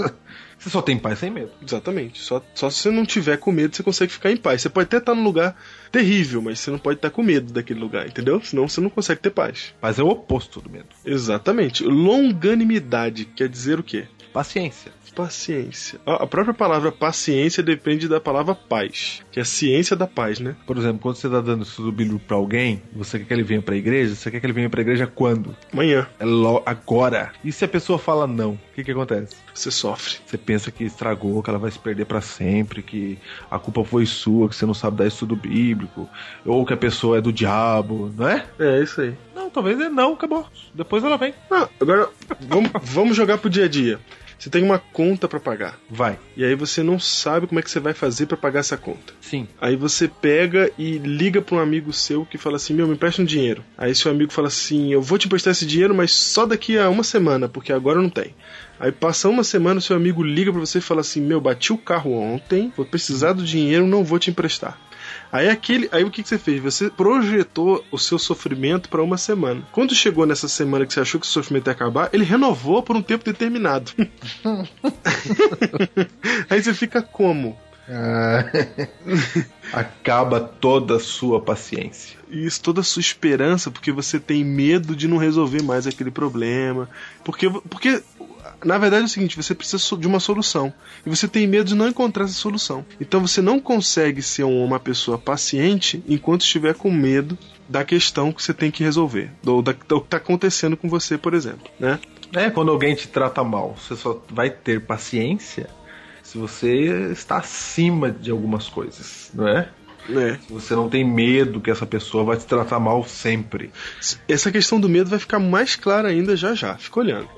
Você só tem paz sem medo. Exatamente. Só se você não tiver com medo, você consegue ficar em paz. Você pode até estar num lugar terrível, mas você não pode estar com medo daquele lugar, entendeu? Senão você não consegue ter paz. Paz é o oposto do medo. Exatamente. Longanimidade quer dizer o quê? Paciência. Paciência. A própria palavra paciência depende da palavra paz, que é a ciência da paz, né? Por exemplo, quando você tá dando estudo bíblico pra alguém, você quer que ele venha pra igreja, você quer que ele venha pra igreja quando? Amanhã. É agora. E se a pessoa fala não, o que acontece? Você sofre. Você pensa que estragou, que ela vai se perder pra sempre, que a culpa foi sua, que você não sabe dar estudo bíblico, ou que a pessoa é do diabo, não é? É isso aí. Não, talvez não, acabou. Depois ela vem. Agora, vamos jogar pro dia a dia. Você tem uma conta pra pagar. Vai. E aí você não sabe como é que você vai fazer pra pagar essa conta. Sim. Aí você pega e liga pra um amigo seu que fala assim, me empresta um dinheiro. Aí seu amigo fala assim, eu vou te emprestar esse dinheiro, mas só daqui a uma semana, porque agora não tem. Aí passa uma semana, seu amigo liga pra você e fala assim, bati o carro ontem, vou precisar do dinheiro, não vou te emprestar. Aí o que você fez? Você projetou o seu sofrimento para uma semana. Quando chegou nessa semana que você achou que o sofrimento ia acabar, ele renovou por um tempo determinado. Aí você fica como? Acaba toda a sua paciência. Isso, toda a sua esperança, porque você tem medo de não resolver mais aquele problema. Porque na verdade é o seguinte, você precisa de uma solução. E você tem medo de não encontrar essa solução. Então você não consegue ser uma pessoa paciente enquanto estiver com medo da questão que você tem que resolver. Do que está acontecendo com você, por exemplo, né? Quando alguém te trata mal, você só vai ter paciência se você está acima de algumas coisas, não é? Se você não tem medo que essa pessoa vai te tratar mal sempre. Essa questão do medo vai ficar mais clara ainda já. Fica olhando.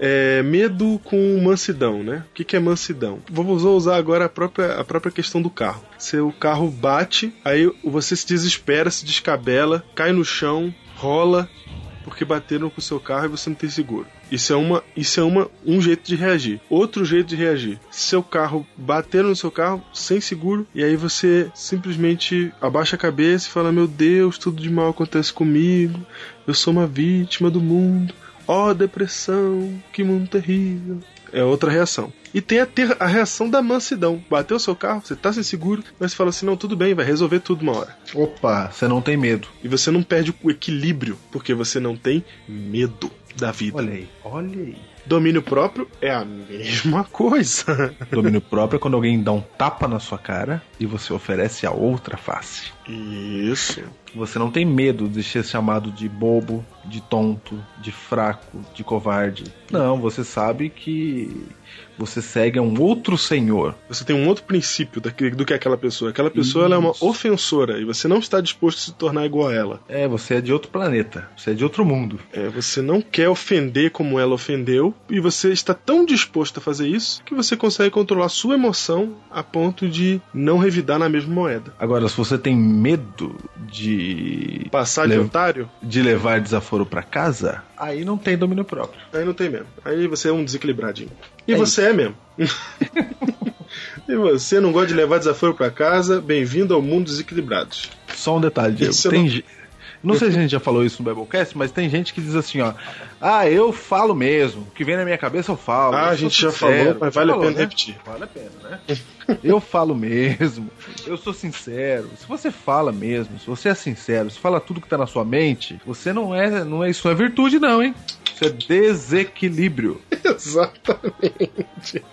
Medo com mansidão, né? O que é mansidão? Vou usar agora a própria questão do carro. Seu carro bate, aí você se desespera, se descabela, cai no chão, rola, porque bateram com o seu carro e você não tem seguro. Isso é um jeito de reagir. Outro jeito de reagir: seu carro, bateram no seu carro sem seguro, e aí você simplesmente abaixa a cabeça e fala, meu Deus, tudo de mal acontece comigo, eu sou uma vítima do mundo, depressão, que mundo terrível. É outra reação. E tem a reação da mansidão. Bateu o seu carro, você tá sem seguro, mas você fala assim, não, tudo bem, vai resolver tudo uma hora. Opa, você não tem medo. E você não perde o equilíbrio, porque você não tem medo da vida. Olha aí. Domínio próprio é a mesma coisa. Domínio próprio é quando alguém dá um tapa na sua cara e você oferece a outra face. Isso. Você não tem medo de ser chamado de bobo, de tonto, de fraco, de covarde. Não, você sabe que você segue a um outro senhor. Você tem um outro princípio do que aquela pessoa. Aquela pessoa ela é uma ofensora e você não está disposto a se tornar igual a ela. Você é de outro planeta. Você é de outro mundo. Você não quer ofender como ela ofendeu e você está tão disposto a fazer isso que você consegue controlar sua emoção a ponto de não revidar na mesma moeda. Agora, se você tem medo de passar de otário, de levar desaforo pra casa, aí não tem domínio próprio. Aí não tem mesmo. Aí você é um desequilibradinho. E você é mesmo. E você não gosta de levar desaforo pra casa, bem-vindo ao mundo desequilibrados. Só um detalhe, Diego. Não sei se a gente já falou isso no Biblecast, mas tem gente que diz assim, eu falo mesmo, o que vem na minha cabeça eu falo. A gente já falou, mas vale a pena repetir. Vale a pena, né? Eu falo mesmo, eu sou sincero. Se você fala mesmo, se você é sincero, se fala tudo que tá na sua mente, você isso não é virtude não, hein? Isso é desequilíbrio. Exatamente.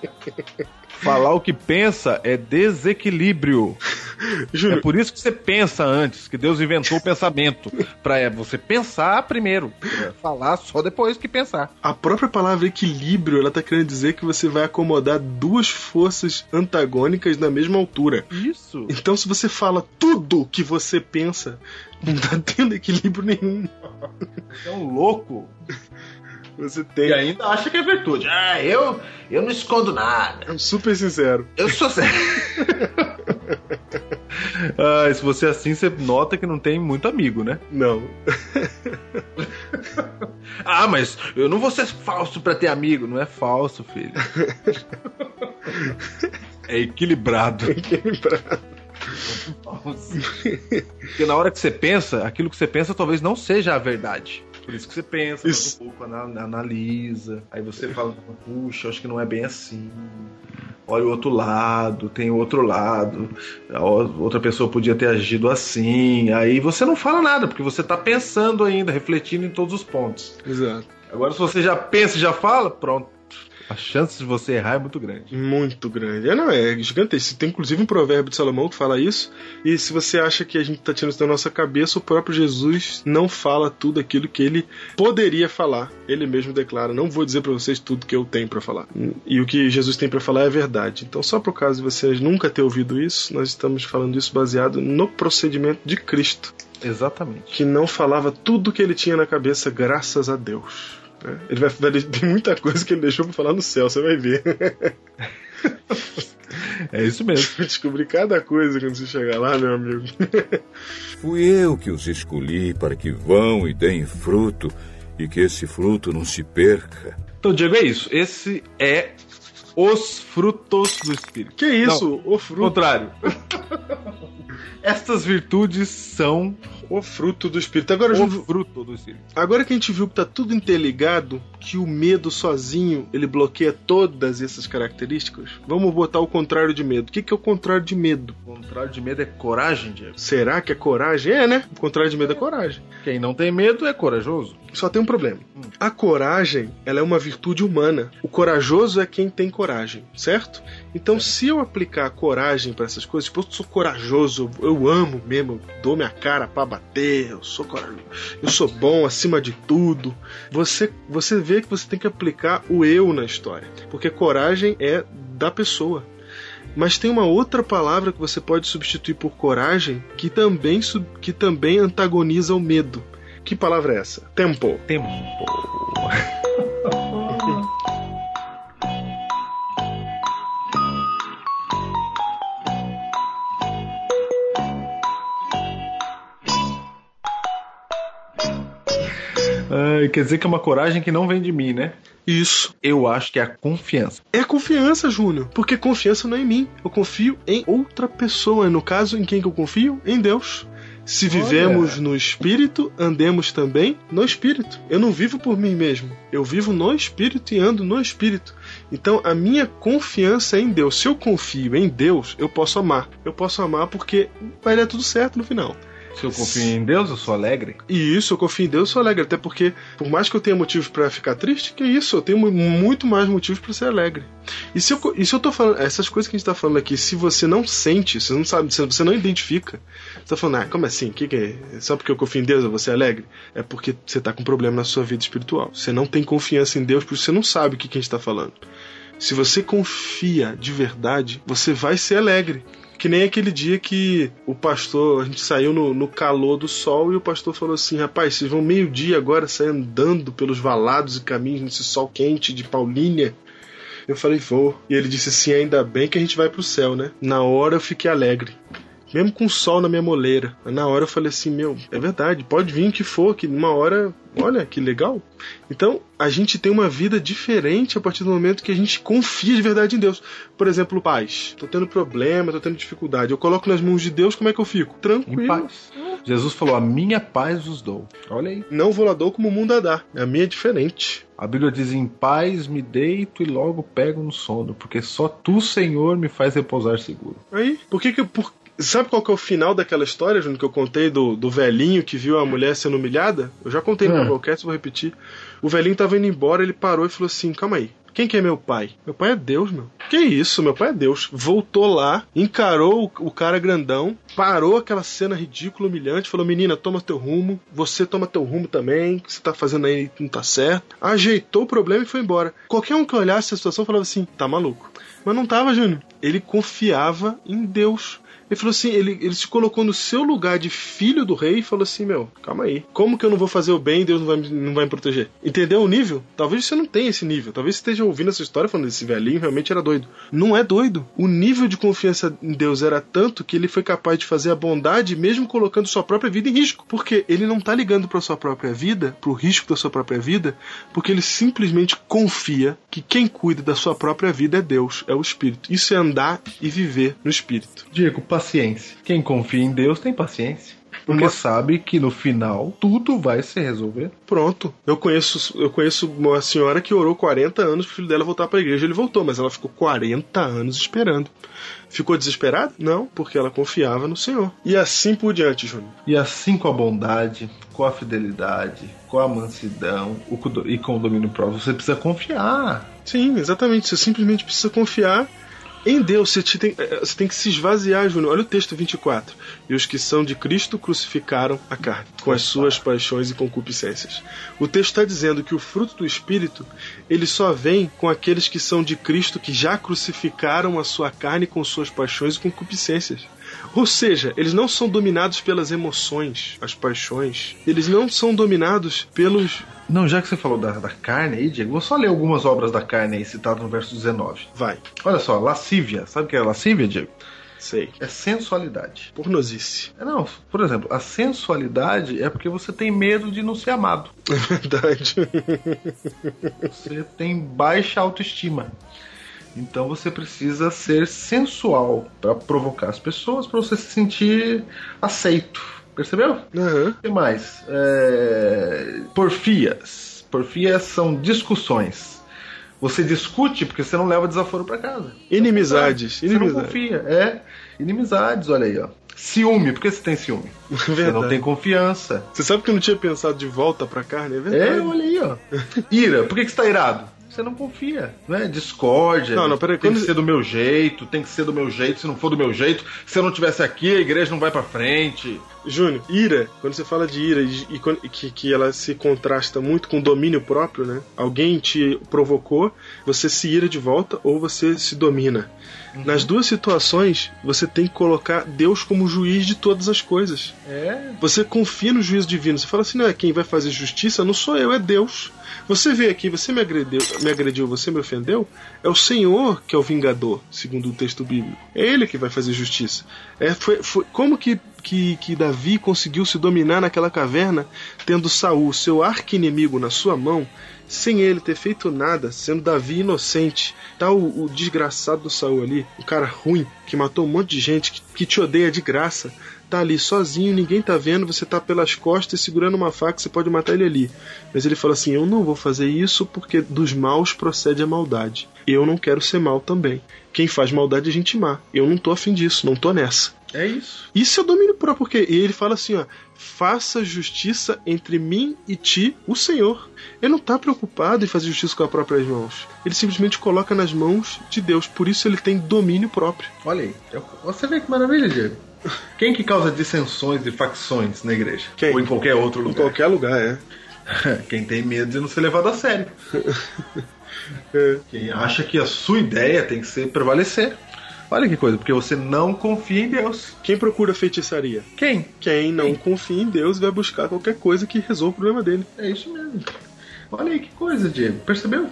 Falar o que pensa é desequilíbrio. Júlio. É por isso que você pensa antes, que Deus inventou o pensamento. Pra você pensar primeiro. Falar só depois que pensar. A própria palavra equilíbrio, ela tá querendo dizer que você vai acomodar duas forças antagônicas na mesma altura. Isso. Então se você fala tudo que você pensa, não tá tendo equilíbrio nenhum. Você é um louco. Você tem. E ainda acha que é virtude. Eu não escondo nada. Super sincero. Eu sou sério. Se você é assim, você nota que não tem muito amigo, né? Não. Mas eu não vou ser falso pra ter amigo. Não é falso, filho. É equilibrado. Porque na hora que você pensa, aquilo que você pensa talvez não seja a verdade. Por isso que você pensa mais um pouco, analisa, aí você fala, puxa, acho que não é bem assim. Olha o outro lado, tem o outro lado, a outra pessoa podia ter agido assim. Aí você não fala nada, porque você tá pensando ainda, refletindo em todos os pontos. Exato. Agora, se você já pensa e já fala, pronto. A chance de você errar é muito grande. Muito grande. É gigantesco. Tem inclusive um provérbio de Salomão que fala isso. E se você acha que a gente tá tirando isso da nossa cabeça, o próprio Jesus não fala tudo aquilo que ele poderia falar. Ele mesmo declara: não vou dizer pra vocês tudo que eu tenho pra falar. E o que Jesus tem pra falar é verdade. Então, só por causa de vocês nunca ter ouvido isso, nós estamos falando isso baseado no procedimento de Cristo. Exatamente. Que não falava tudo que ele tinha na cabeça, graças a Deus. Ele vai ter muita coisa que ele deixou pra falar no céu, você vai ver. É isso mesmo. Vai descobrir cada coisa quando você chegar lá, meu amigo. Fui eu que os escolhi para que vão e deem fruto, e que esse fruto não se perca. Então, Diego, é isso. Esse é os frutos do Espírito. Que isso? Não, o fruto. Contrário. Estas virtudes são o fruto do Espírito. Agora, fruto do Espírito. Agora que a gente viu que tá tudo interligado, que o medo sozinho ele bloqueia todas essas características, vamos botar o contrário de medo. O que é o contrário de medo? O contrário de medo é coragem, Diego. Será que é coragem? É, né? O contrário de medo é coragem. Quem não tem medo é corajoso. Só tem um problema. A coragem, ela é uma virtude humana. O corajoso é quem tem coragem, certo? Então, se eu aplicar a coragem para essas coisas, tipo, eu sou corajoso, eu amo mesmo, eu dou minha cara pra bater, eu sou corajoso, eu sou bom acima de tudo. Você vê que você tem que aplicar o eu na história, porque coragem é da pessoa. Mas tem uma outra palavra que você pode substituir por coragem que também antagoniza o medo. Que palavra é essa? Tempo. Tempo. Quer dizer que é uma coragem que não vem de mim, né? Isso. Eu acho que é a confiança. É a confiança, Júnior. Porque confiança não é em mim. Eu confio em outra pessoa. No caso, em quem que eu confio? Em Deus. Se vivemos no Espírito, andemos também no Espírito. Eu não vivo por mim mesmo. Eu vivo no Espírito e ando no Espírito. Então, a minha confiança é em Deus. Se eu confio em Deus, eu posso amar. Eu posso amar porque vai dar tudo certo no final. Se eu confio em Deus, eu sou alegre. E isso, eu confio em Deus, eu sou alegre. Até porque, por mais que eu tenha motivos pra ficar triste, que isso, eu tenho muito mais motivos pra ser alegre. E se eu tô falando, essas coisas que a gente tá falando aqui, se você não sente, você não sabe, se você não identifica, você tá falando, como assim? Que é? Só porque eu confio em Deus eu vou ser alegre? É porque você tá com problema na sua vida espiritual. Você não tem confiança em Deus, porque você não sabe o que a gente tá falando. Se você confia de verdade, você vai ser alegre. Que nem aquele dia que o pastor, a gente saiu no calor do sol e o pastor falou assim: rapaz, vocês vão meio-dia agora sair andando pelos valados e caminhos nesse sol quente de Paulínia? Eu falei, vou. E ele disse assim: ainda bem que a gente vai pro céu, né? Na hora eu fiquei alegre. Mesmo com o sol na minha moleira. Na hora eu falei assim, é verdade, pode vir o que for, que numa hora, olha, que legal. Então, a gente tem uma vida diferente a partir do momento que a gente confia de verdade em Deus. Por exemplo, paz. Tô tendo problema, tô tendo dificuldade. Eu coloco nas mãos de Deus, como é que eu fico? Tranquilo. Em paz. Jesus falou, a minha paz vos dou. Olha aí. Não vou lá dou como o mundo a dá. A minha é diferente. A Bíblia diz, em paz me deito e logo pego no sono, porque só tu, Senhor, me faz repousar seguro. Aí, sabe qual que é o final daquela história, Júnior, que eu contei do velhinho que viu a mulher sendo humilhada? Eu já contei no podcast, vou repetir. O velhinho tava indo embora, ele parou e falou assim, calma aí, quem que é meu pai? Meu pai é Deus, meu. Que isso, meu pai é Deus. Voltou lá, encarou o cara grandão, parou aquela cena ridícula, humilhante, falou, menina, toma teu rumo, você toma teu rumo também, o que você tá fazendo aí não tá certo. Ajeitou o problema e foi embora. Qualquer um que olhasse a situação falava assim, tá maluco. Mas não tava, Júnior. Ele confiava em Deus. Ele falou assim, ele se colocou no seu lugar de filho do rei e falou assim, calma aí. Como que eu não vou fazer o bem e Deus não vai me proteger? Entendeu o nível? Talvez você não tenha esse nível. Talvez você esteja ouvindo essa história falando desse velhinho realmente era doido. Não é doido. O nível de confiança em Deus era tanto que ele foi capaz de fazer a bondade mesmo colocando sua própria vida em risco. Porque ele não tá ligando pra sua própria vida, pro risco da sua própria vida, porque ele simplesmente confia que quem cuida da sua própria vida é Deus, é o Espírito. Isso é andar e viver no Espírito. Diego, paciência. Quem confia em Deus tem paciência. Porque sabe que no final tudo vai se resolver. Pronto. Eu conheço uma senhora que orou 40 anos pro filho dela voltar pra igreja. Ele voltou, mas ela ficou 40 anos esperando. Ficou desesperada? Não, porque ela confiava no Senhor. E assim por diante, Júnior. E assim com a bondade, com a fidelidade, com a mansidão e com o domínio próprio, você precisa confiar. Sim, exatamente. Você simplesmente precisa confiar em Deus. Você tem que se esvaziar, Júnior. Olha o texto 24. E os que são de Cristo crucificaram a carne, com as suas paixões e concupiscências. O texto está dizendo que o fruto do Espírito, ele só vem com aqueles que são de Cristo, que já crucificaram a sua carne com suas paixões e concupiscências. Ou seja, eles não são dominados pelas emoções, as paixões. Eles não são dominados pelos... Não, já que você falou da carne aí, Diego, vou só ler algumas obras da carne aí citadas no verso 19. Vai. Olha só, lascívia. Sabe o que é lascívia, Diego? Sei. É sensualidade. Pornosice. Não, por exemplo, a sensualidade é porque você tem medo de não ser amado. É verdade. Você tem baixa autoestima. Então você precisa ser sensual para provocar as pessoas, para você se sentir aceito. Percebeu? Uhum. O que mais? Porfias. Porfias são discussões. Você discute porque você não leva desaforo para casa. Inimizades. Você não confia. Inimizades, olha aí, ó. Ciúme, por que você tem ciúme? Você não tem confiança. Você sabe que eu não tinha pensado de volta pra carne, é verdade. Olha aí, ó. Ira, por que você tá irado? Você não confia, né? Discórdia. Não, peraí, tem que ser do meu jeito, tem que ser do meu jeito. Se não for do meu jeito, se eu não tivesse aqui, a igreja não vai pra frente. Júnior, ira, quando você fala de ira e que ela se contrasta muito com domínio próprio, né? Alguém te provocou, você se ira de volta ou você se domina. Uhum. Nas duas situações, você tem que colocar Deus como juiz de todas as coisas. Você confia no juízo divino. Você fala assim, não é quem vai fazer justiça, não sou eu, é Deus. Você veio aqui, você me agrediu, você me ofendeu, é o Senhor que é o vingador, segundo o texto bíblico. É Ele que vai fazer justiça. Como que Davi conseguiu se dominar naquela caverna, tendo Saul, seu arqui-inimigo, na sua mão, sem ele ter feito nada, sendo Davi inocente? Tá o desgraçado do Saul ali, o cara ruim, que matou um monte de gente, que te odeia de graça, tá ali sozinho, ninguém tá vendo, você tá pelas costas segurando uma faca, você pode matar ele ali. Mas ele fala assim, eu não vou fazer isso porque dos maus procede a maldade. Eu não quero ser mal também. Quem faz maldade é gente má. Eu não tô afim disso, não tô nessa. É isso. Isso é o domínio próprio, porque ele fala assim, ó, faça justiça entre mim e ti, o Senhor. Ele não tá preocupado em fazer justiça com as próprias mãos. Ele simplesmente coloca nas mãos de Deus. Por isso ele tem domínio próprio. Olha aí. Você vê que maravilha, Diego. Quem que causa dissensões e facções na igreja? Quem? Ou em qualquer outro lugar? Em qualquer lugar, é. Quem tem medo de não ser levado a sério. Quem acha que a sua ideia tem que ser prevalecer. Olha que coisa, porque você não confia em Deus. Quem procura feitiçaria? Quem? Quem não confia em Deus vai buscar qualquer coisa que resolva o problema dele. É isso mesmo. Olha aí que coisa, Diego. Percebeu?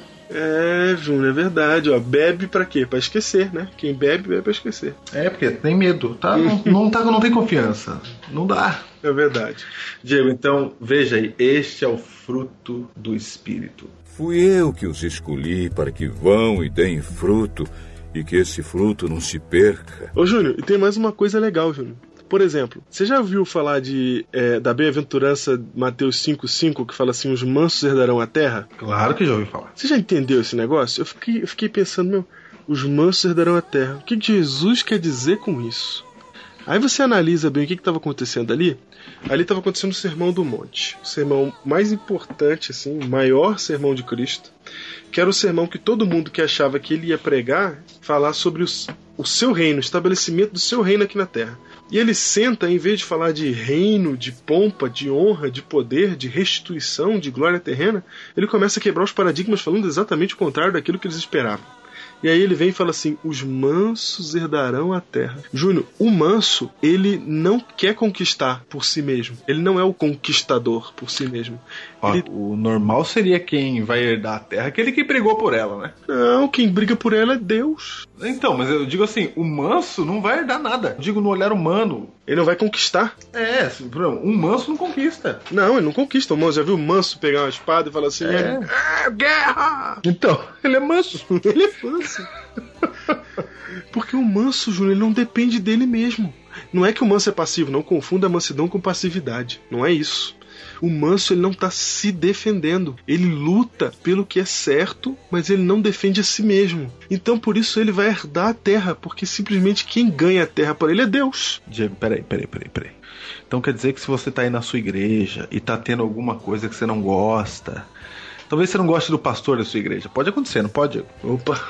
Júnior, é verdade, ó. Bebe pra quê? Pra esquecer, né? Quem bebe pra esquecer. Porque tem medo, tá? Não tem confiança. Não dá. É verdade. Diego, então, veja aí, este é o fruto do Espírito. Fui eu que os escolhi para que vão e deem fruto, e que esse fruto não se perca. Ô, Júnior, e tem mais uma coisa legal, Júnior. Por exemplo, você já ouviu falar da bem-aventurança Mateus 5,5, que fala assim, os mansos herdarão a terra? Claro que já ouvi falar. Você já entendeu esse negócio? Eu fiquei pensando, os mansos herdarão a terra. O que Jesus quer dizer com isso? Aí você analisa bem o que estava acontecendo ali. Ali estava acontecendo o Sermão do Monte. O sermão mais importante, assim, o maior sermão de Cristo. Que era o sermão que todo mundo que achava que ele ia pregar, falar sobre o seu reino, o estabelecimento do seu reino aqui na Terra. E ele senta, em vez de falar de reino, de pompa, de honra, de poder, de restituição, de glória terrena, ele começa a quebrar os paradigmas falando exatamente o contrário daquilo que eles esperavam. E aí ele vem e fala assim, os mansos herdarão a terra. Júnior, o manso, ele não quer conquistar por si mesmo. Ele não é o conquistador por si mesmo. O normal seria quem vai herdar a terra, aquele que brigou por ela, né? Não, quem briga por ela é Deus. Então, mas eu digo assim, o manso não vai herdar nada. Eu digo no olhar humano. Ele não vai conquistar. Um manso não conquista. Não, ele não conquista. O manso, já viu o manso pegar uma espada e falar assim, guerra! Então, ele é manso. Ele é manso. Porque o manso, Júnior, ele não depende dele mesmo. Não é que o manso é passivo, não confunda a mansidão com passividade. Não é isso. O manso, ele não está se defendendo. Ele luta pelo que é certo, mas ele não defende a si mesmo. Então, por isso, ele vai herdar a terra, porque simplesmente quem ganha a terra por ele é Deus. Diego, peraí. Então quer dizer que se você tá aí na sua igreja e tá tendo alguma coisa que você não gosta, talvez você não goste do pastor da sua igreja. Pode acontecer, não pode, Diego? Opa!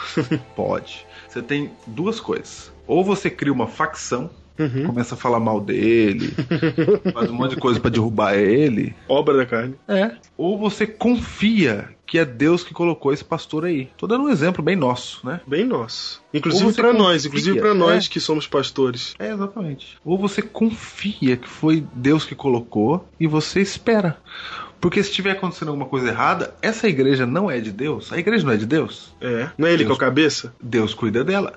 Pode. Você tem duas coisas. Ou você cria uma facção, começa a falar mal dele, faz um monte de coisa pra derrubar ele. Obra da carne. É. Ou você confia que é Deus que colocou esse pastor aí. Tô dando um exemplo bem nosso, né? Bem nosso. Inclusive pra nós que somos pastores. É, exatamente. Ou você confia que foi Deus que colocou e você espera. Porque se estiver acontecendo alguma coisa errada, essa igreja não é de Deus. A igreja não é de Deus. É. Não é ele que é o cabeça? Deus cuida dela.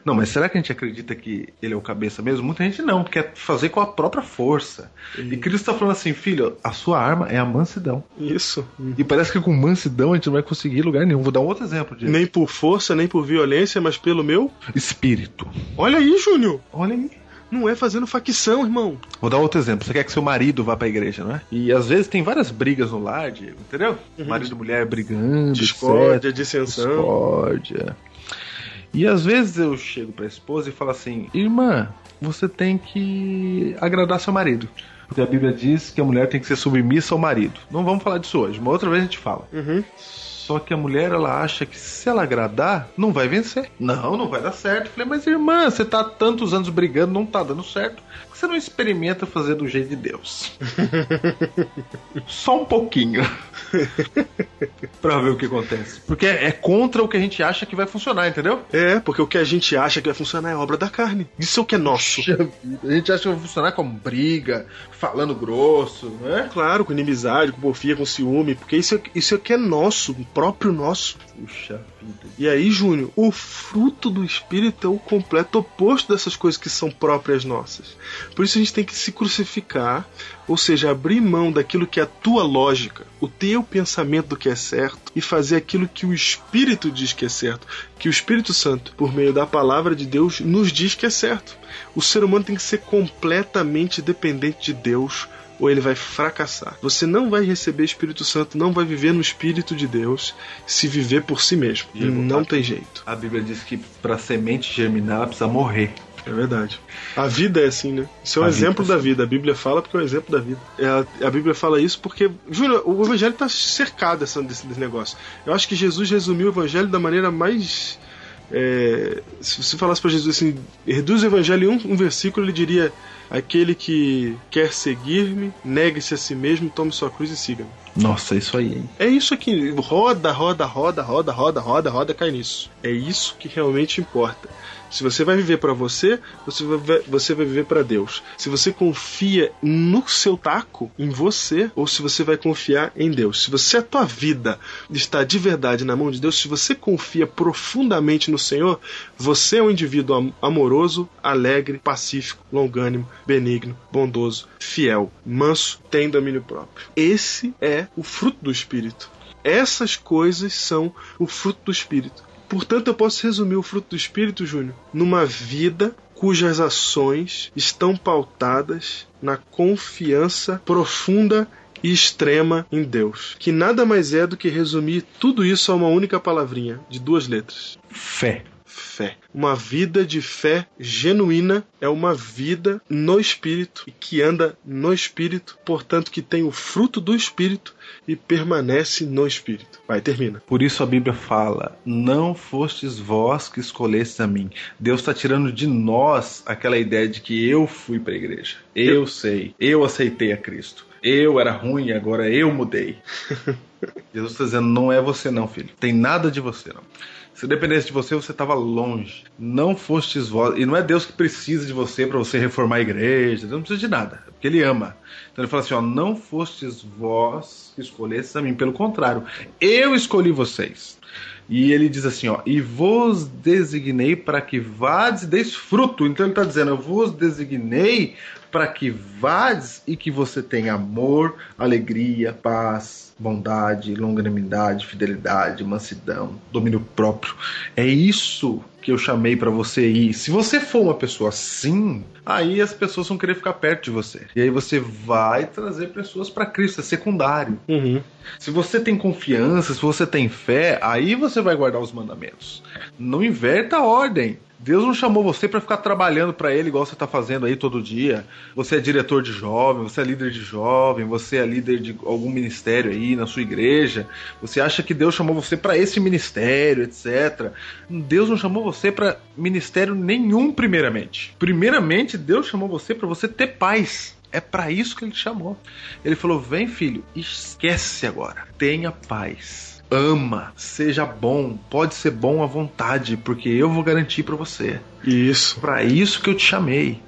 Não, mas será que a gente acredita que ele é o cabeça mesmo? Muita gente não, quer fazer com a própria força. E Cristo está falando assim, filho, a sua arma é a mansidão. Isso. E parece que com mansidão a gente não vai conseguir lugar nenhum. Vou dar um outro exemplo disso. Nem por força, nem por violência, mas pelo meu espírito. Olha aí, Júnior. Olha aí. Não é fazendo facção, irmão. Vou dar outro exemplo. Você quer que seu marido vá pra igreja, não é? E às vezes tem várias brigas no lar, Diego, entendeu? Marido e mulher brigando, discórdia, etc. dissensão. Discórdia. E às vezes eu chego pra esposa e falo assim, irmã, você tem que agradar seu marido. Porque a Bíblia diz que a mulher tem que ser submissa ao marido. Não vamos falar disso hoje, uma outra vez a gente fala. Só que a mulher, ela acha que se ela agradar, não vai vencer. Não vai dar certo. Eu falei, mas irmã, você tá há tantos anos brigando, não tá dando certo. Por que você não experimenta fazer do jeito de Deus? Só um pouquinho. Pra ver o que acontece. Porque é contra o que a gente acha que vai funcionar, entendeu? É, porque o que a gente acha que vai funcionar é obra da carne. Isso é o que é nosso. A gente acha que vai funcionar com briga, falando grosso, né? Claro, com inimizade, com porfia, com ciúme. Porque isso é o que é nosso, próprio nosso. Puxa vida. E aí, Júnior, o fruto do Espírito é o completo oposto dessas coisas que são próprias nossas. Por isso a gente tem que se crucificar, ou seja, abrir mão daquilo que é a tua lógica, o teu pensamento do que é certo, e fazer aquilo que o Espírito diz que é certo, que o Espírito Santo, por meio da palavra de Deus, nos diz que é certo. O ser humano tem que ser completamente dependente de Deus, ou ele vai fracassar. Você não vai receber Espírito Santo, não vai viver no Espírito de Deus, se viver por si mesmo. E não tem jeito. A Bíblia diz que para a semente germinar, ela precisa morrer. É verdade. A vida é assim, né? Isso é um exemplo da vida. A Bíblia fala porque é um exemplo da vida. A Bíblia fala isso porque, Júnior, o Evangelho está cercado desse negócio. Eu acho que Jesus resumiu o Evangelho da maneira mais... se você falasse para Jesus assim, reduz o Evangelho em um versículo, ele diria: aquele que quer seguir-me, negue-se a si mesmo, tome sua cruz e siga-me. Nossa, isso aí, hein? É isso aqui, roda, cai nisso. É isso que realmente importa. Se você vai viver para você vai viver para Deus. Se você confia no seu taco, em você, ou se você vai confiar em Deus. Se você, a tua vida está de verdade na mão de Deus, se você confia profundamente no Senhor, você é um indivíduo amoroso, alegre, pacífico, longânimo, benigno, bondoso, fiel, manso, tem domínio próprio. Esse é o fruto do Espírito. Essas coisas são o fruto do Espírito. Portanto, eu posso resumir o fruto do Espírito, Júnior, numa vida cujas ações estão pautadas na confiança profunda e extrema em Deus, que nada mais é do que resumir tudo isso a uma única palavrinha, de 2 letras. Fé. Fé. Uma vida de fé genuína é uma vida no Espírito e que anda no Espírito, portanto que tem o fruto do Espírito e permanece no Espírito. Vai, termina. Por isso a Bíblia fala: não fostes vós que escolhestes a mim. Deus está tirando de nós aquela ideia de que eu fui para a igreja. Eu sei, eu aceitei a Cristo. Eu era ruim, agora eu mudei. Jesus está dizendo: não é você não, filho. Tem nada de você não. Se dependesse de você, você estava longe. Não fostes vós. E não é Deus que precisa de você para você reformar a igreja. Deus não precisa de nada, porque Ele ama. Então Ele fala assim: ó, não fostes vós que escolhestes a mim. Pelo contrário, eu escolhi vocês. E Ele diz assim, ó: e vos designei para que vades e deis fruto. Então Ele está dizendo: eu vos designei para que vás e que você tenha amor, alegria, paz, bondade, longanimidade, fidelidade, mansidão, domínio próprio. É isso que eu chamei para você ir. Se você for uma pessoa assim, aí as pessoas vão querer ficar perto de você. E aí você vai trazer pessoas para Cristo, é secundário. Se você tem confiança, se você tem fé, aí você vai guardar os mandamentos. Não inverta a ordem. Deus não chamou você para ficar trabalhando para Ele igual você está fazendo aí todo dia. Você é diretor de jovem, você é líder de jovem, você é líder de algum ministério aí na sua igreja. Você acha que Deus chamou você para esse ministério, etc. Deus não chamou você para ministério nenhum primeiramente. Primeiramente, Deus chamou você para você ter paz. É para isso que Ele te chamou. Ele falou, vem filho, esquece agora. Tenha paz. Ama, seja bom, pode ser bom à vontade, porque eu vou garantir para você. Isso. Para isso que eu te chamei.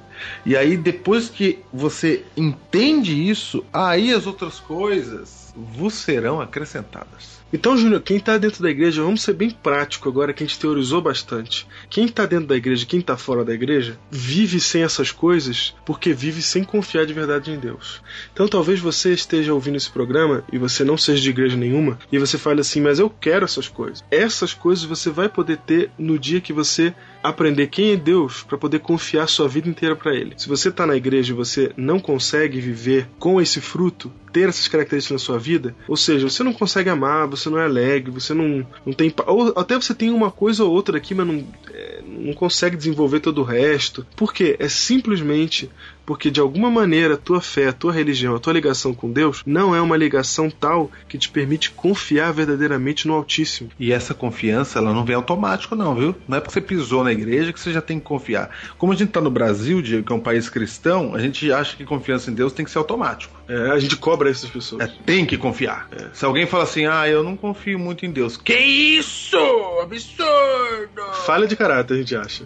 E aí depois que você entende isso, aí as outras coisas vos serão acrescentadas. Então, Júnior, quem está dentro da igreja, vamos ser bem prático agora, que a gente teorizou bastante. Quem está dentro da igreja, quem está fora da igreja, vive sem essas coisas porque vive sem confiar de verdade em Deus. Então talvez você esteja ouvindo esse programa e você não seja de igreja nenhuma e você fale assim, mas eu quero essas coisas. Essas coisas você vai poder ter no dia que você aprender quem é Deus para poder confiar sua vida inteira para Ele. Se você está na igreja e você não consegue viver com esse fruto, ter essas características na sua vida, ou seja, você não consegue amar, você não é alegre, você não tem... Ou até você tem uma coisa ou outra aqui, mas não consegue desenvolver todo o resto. Por quê? É simplesmente porque de alguma maneira a tua fé, a tua religião, a tua ligação com Deus não é uma ligação tal que te permite confiar verdadeiramente no Altíssimo. E essa confiança, ela não vem automático não, viu? Não é porque você pisou na igreja que você já tem que confiar. Como a gente tá no Brasil, Diego, que é um país cristão, a gente acha que confiança em Deus tem que ser automático. A gente cobra essas pessoas. Tem que confiar. Se alguém fala assim, eu não confio muito em Deus. Que isso? Absurdo! Falha de caráter, a gente acha.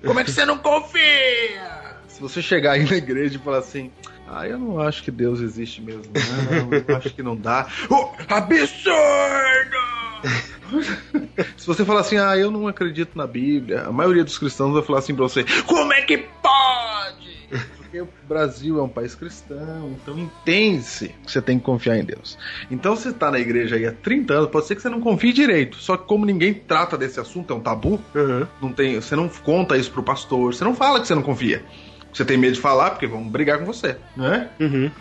Como é que você não confia? Se você chegar aí na igreja e falar assim, eu não acho que Deus existe mesmo, não, eu acho que não dá. Absurdo! Se você falar assim, eu não acredito na Bíblia, a maioria dos cristãos vai falar assim pra você, como é que pode? Porque o Brasil é um país cristão, então entende-se que você tem que confiar em Deus. Então você tá na igreja aí há 30 anos, pode ser que você não confie direito, só que como ninguém trata desse assunto, é um tabu, você não conta isso pro pastor, você não fala que você não confia. Você tem medo de falar porque vão brigar com você, não é?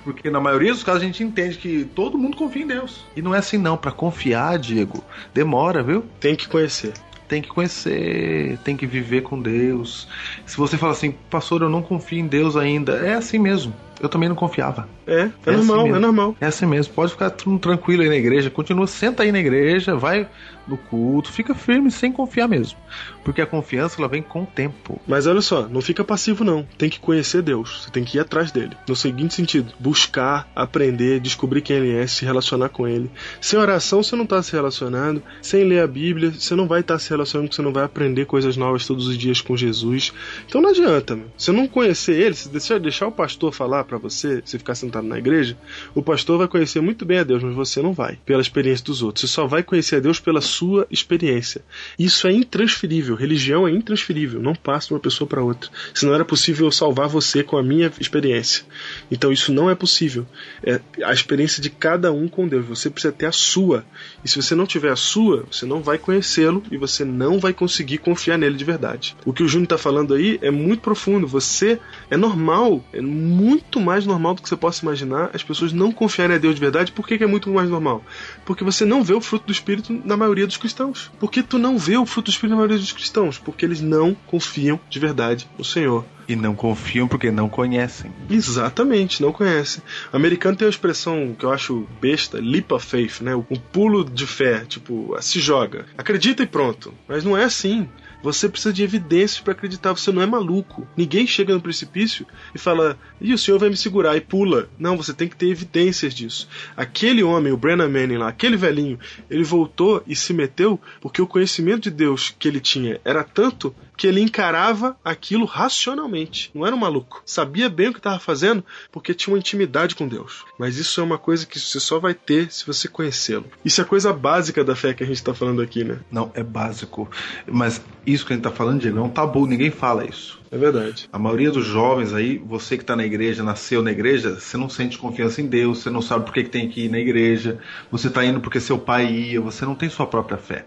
Porque na maioria dos casos a gente entende que todo mundo confia em Deus. E não é assim não, pra confiar, Diego, demora, viu? Tem que conhecer. Tem que conhecer, tem que viver com Deus. Se você fala assim, pastor, eu não confio em Deus ainda, é assim mesmo. Eu também não confiava. É normal, assim é normal. É assim mesmo, pode ficar tudo tranquilo aí na igreja, continua, senta aí na igreja, vai no culto, fica firme sem confiar mesmo. Porque a confiança, ela vem com o tempo. Mas olha só, não fica passivo não, tem que conhecer Deus, você tem que ir atrás dele. No seguinte sentido, buscar, aprender, descobrir quem ele é, se relacionar com ele. Sem oração você não está se relacionando, sem ler a Bíblia você não vai estar se relacionando, porque você não vai aprender coisas novas todos os dias com Jesus. Então não adianta, meu. Se não conhecer ele, se deixar o pastor falar pra você ficar sentado na igreja, o pastor vai conhecer muito bem a Deus, mas você não vai, pela experiência dos outros. Você só vai conhecer a Deus pela sua experiência. Isso é intransferível, religião é intransferível, não passa de uma pessoa para outra. Se não era possível eu salvar você com a minha experiência. Então isso não é possível. É a experiência de cada um com Deus, você precisa ter a sua. E se você não tiver a sua, você não vai conhecê-lo e você não vai conseguir confiar nele de verdade. O que o Júnior está falando aí é muito profundo. Você é normal, é muito mais normal do que você possa imaginar as pessoas não confiarem a Deus de verdade. Por que é muito mais normal? Porque você não vê o fruto do Espírito na maioria dos cristãos. Por que tu não vê o fruto do Espírito na maioria dos cristãos? Porque eles não confiam de verdade no Senhor. E não confiam porque não conhecem. Exatamente, não conhecem. O americano tem uma expressão que eu acho besta, leap of faith, né? Um pulo de fé, tipo, se joga. Acredita e pronto. Mas não é assim. Você precisa de evidências para acreditar, você não é maluco. Ninguém chega no precipício e fala, o Senhor vai me segurar, e pula. Não, você tem que ter evidências disso. Aquele homem, o Brennan Manning lá, aquele velhinho, ele voltou e se meteu porque o conhecimento de Deus que ele tinha era tanto que ele encarava aquilo racionalmente. Não era um maluco. Sabia bem o que estava fazendo porque tinha uma intimidade com Deus. Mas isso é uma coisa que você só vai ter se você conhecê-lo. Isso é a coisa básica da fé que a gente está falando aqui, né? Não, é básico. Mas isso que a gente tá falando, Diego, é um tabu, ninguém fala isso. É verdade. A maioria dos jovens aí, você que tá na igreja, nasceu na igreja, você não sente confiança em Deus, você não sabe por que tem que ir na igreja, você tá indo porque seu pai ia, você não tem sua própria fé.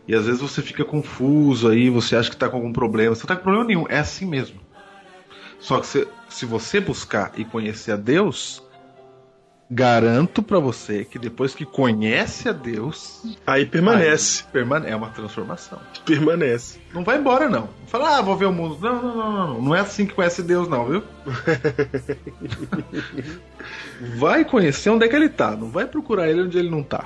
E às vezes você fica confuso aí, você acha que tá com algum problema. Você não tá com problema nenhum, é assim mesmo. Só que se você buscar e conhecer a Deus, garanto pra você que depois que conhece a Deus, aí permanece. É uma transformação. Permanece. Não vai embora, não. Fala, vou ver o mundo. Não. Não é assim que conhece Deus, não, viu? Vai conhecer onde é que ele tá. Não vai procurar ele onde ele não tá.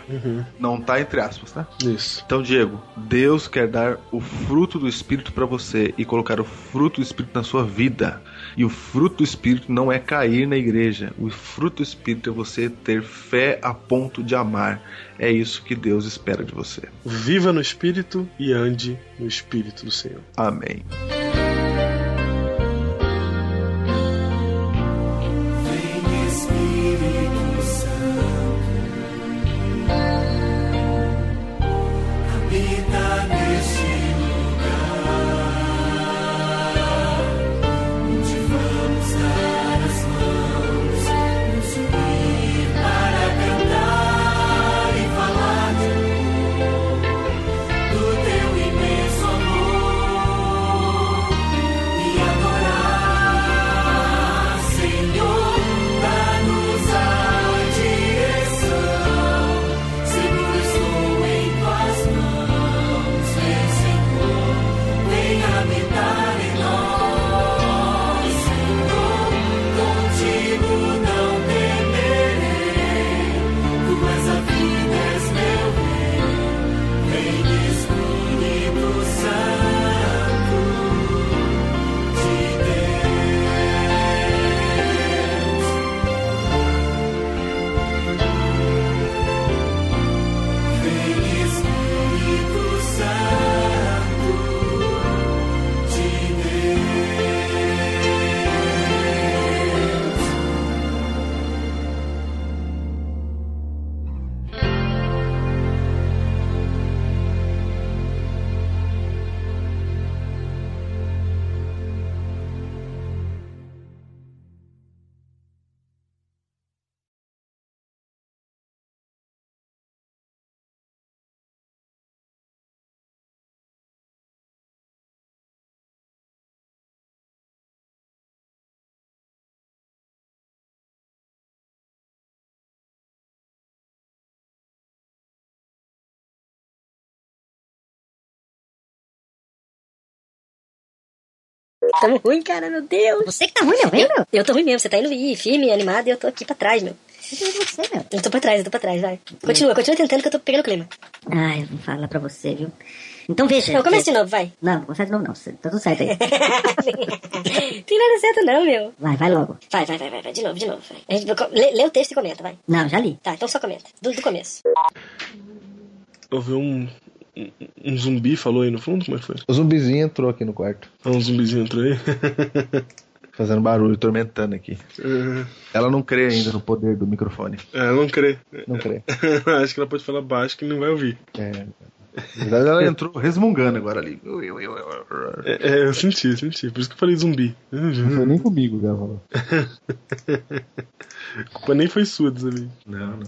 Não tá, entre aspas, tá? Isso. Então, Diego, Deus quer dar o fruto do Espírito pra você e colocar o fruto do Espírito na sua vida. E o fruto do Espírito não é cair na igreja. O fruto do Espírito é você ter fé a ponto de amar. É isso que Deus espera de você. Viva no Espírito e ande no Espírito do Senhor. Amém. Tamo ruim, cara, meu Deus. Você que tá ruim, meu, meu. Eu tô ruim mesmo, você tá indo firme, animado, e eu tô aqui pra trás, meu. Você, meu. Eu tô pra trás, vai. Continua tentando que eu tô pegando o clima. Ai, eu vou falar pra você, viu? Então veja. Não, começa de novo, vai. Não começa de novo não, tá tudo certo aí. Tem nada certo não, meu. Vai logo. Vai, de novo, vai. A gente lê o texto e comenta, vai. Não, já li. Tá, então só comenta, do começo. Eu vi um zumbi falou aí no fundo, como é que foi? O zumbizinho entrou aqui no quarto. Um zumbizinho entrou aí? Fazendo barulho, tormentando aqui. Ela não crê ainda no poder do microfone. Ela não crê. Não crê. Acho que ela pode falar baixo que não vai ouvir. Na verdade, ela entrou resmungando agora ali. Eu senti. Por isso que eu falei zumbi. Não foi nem comigo que ela falou. A culpa nem foi sua, Zumbi. Não.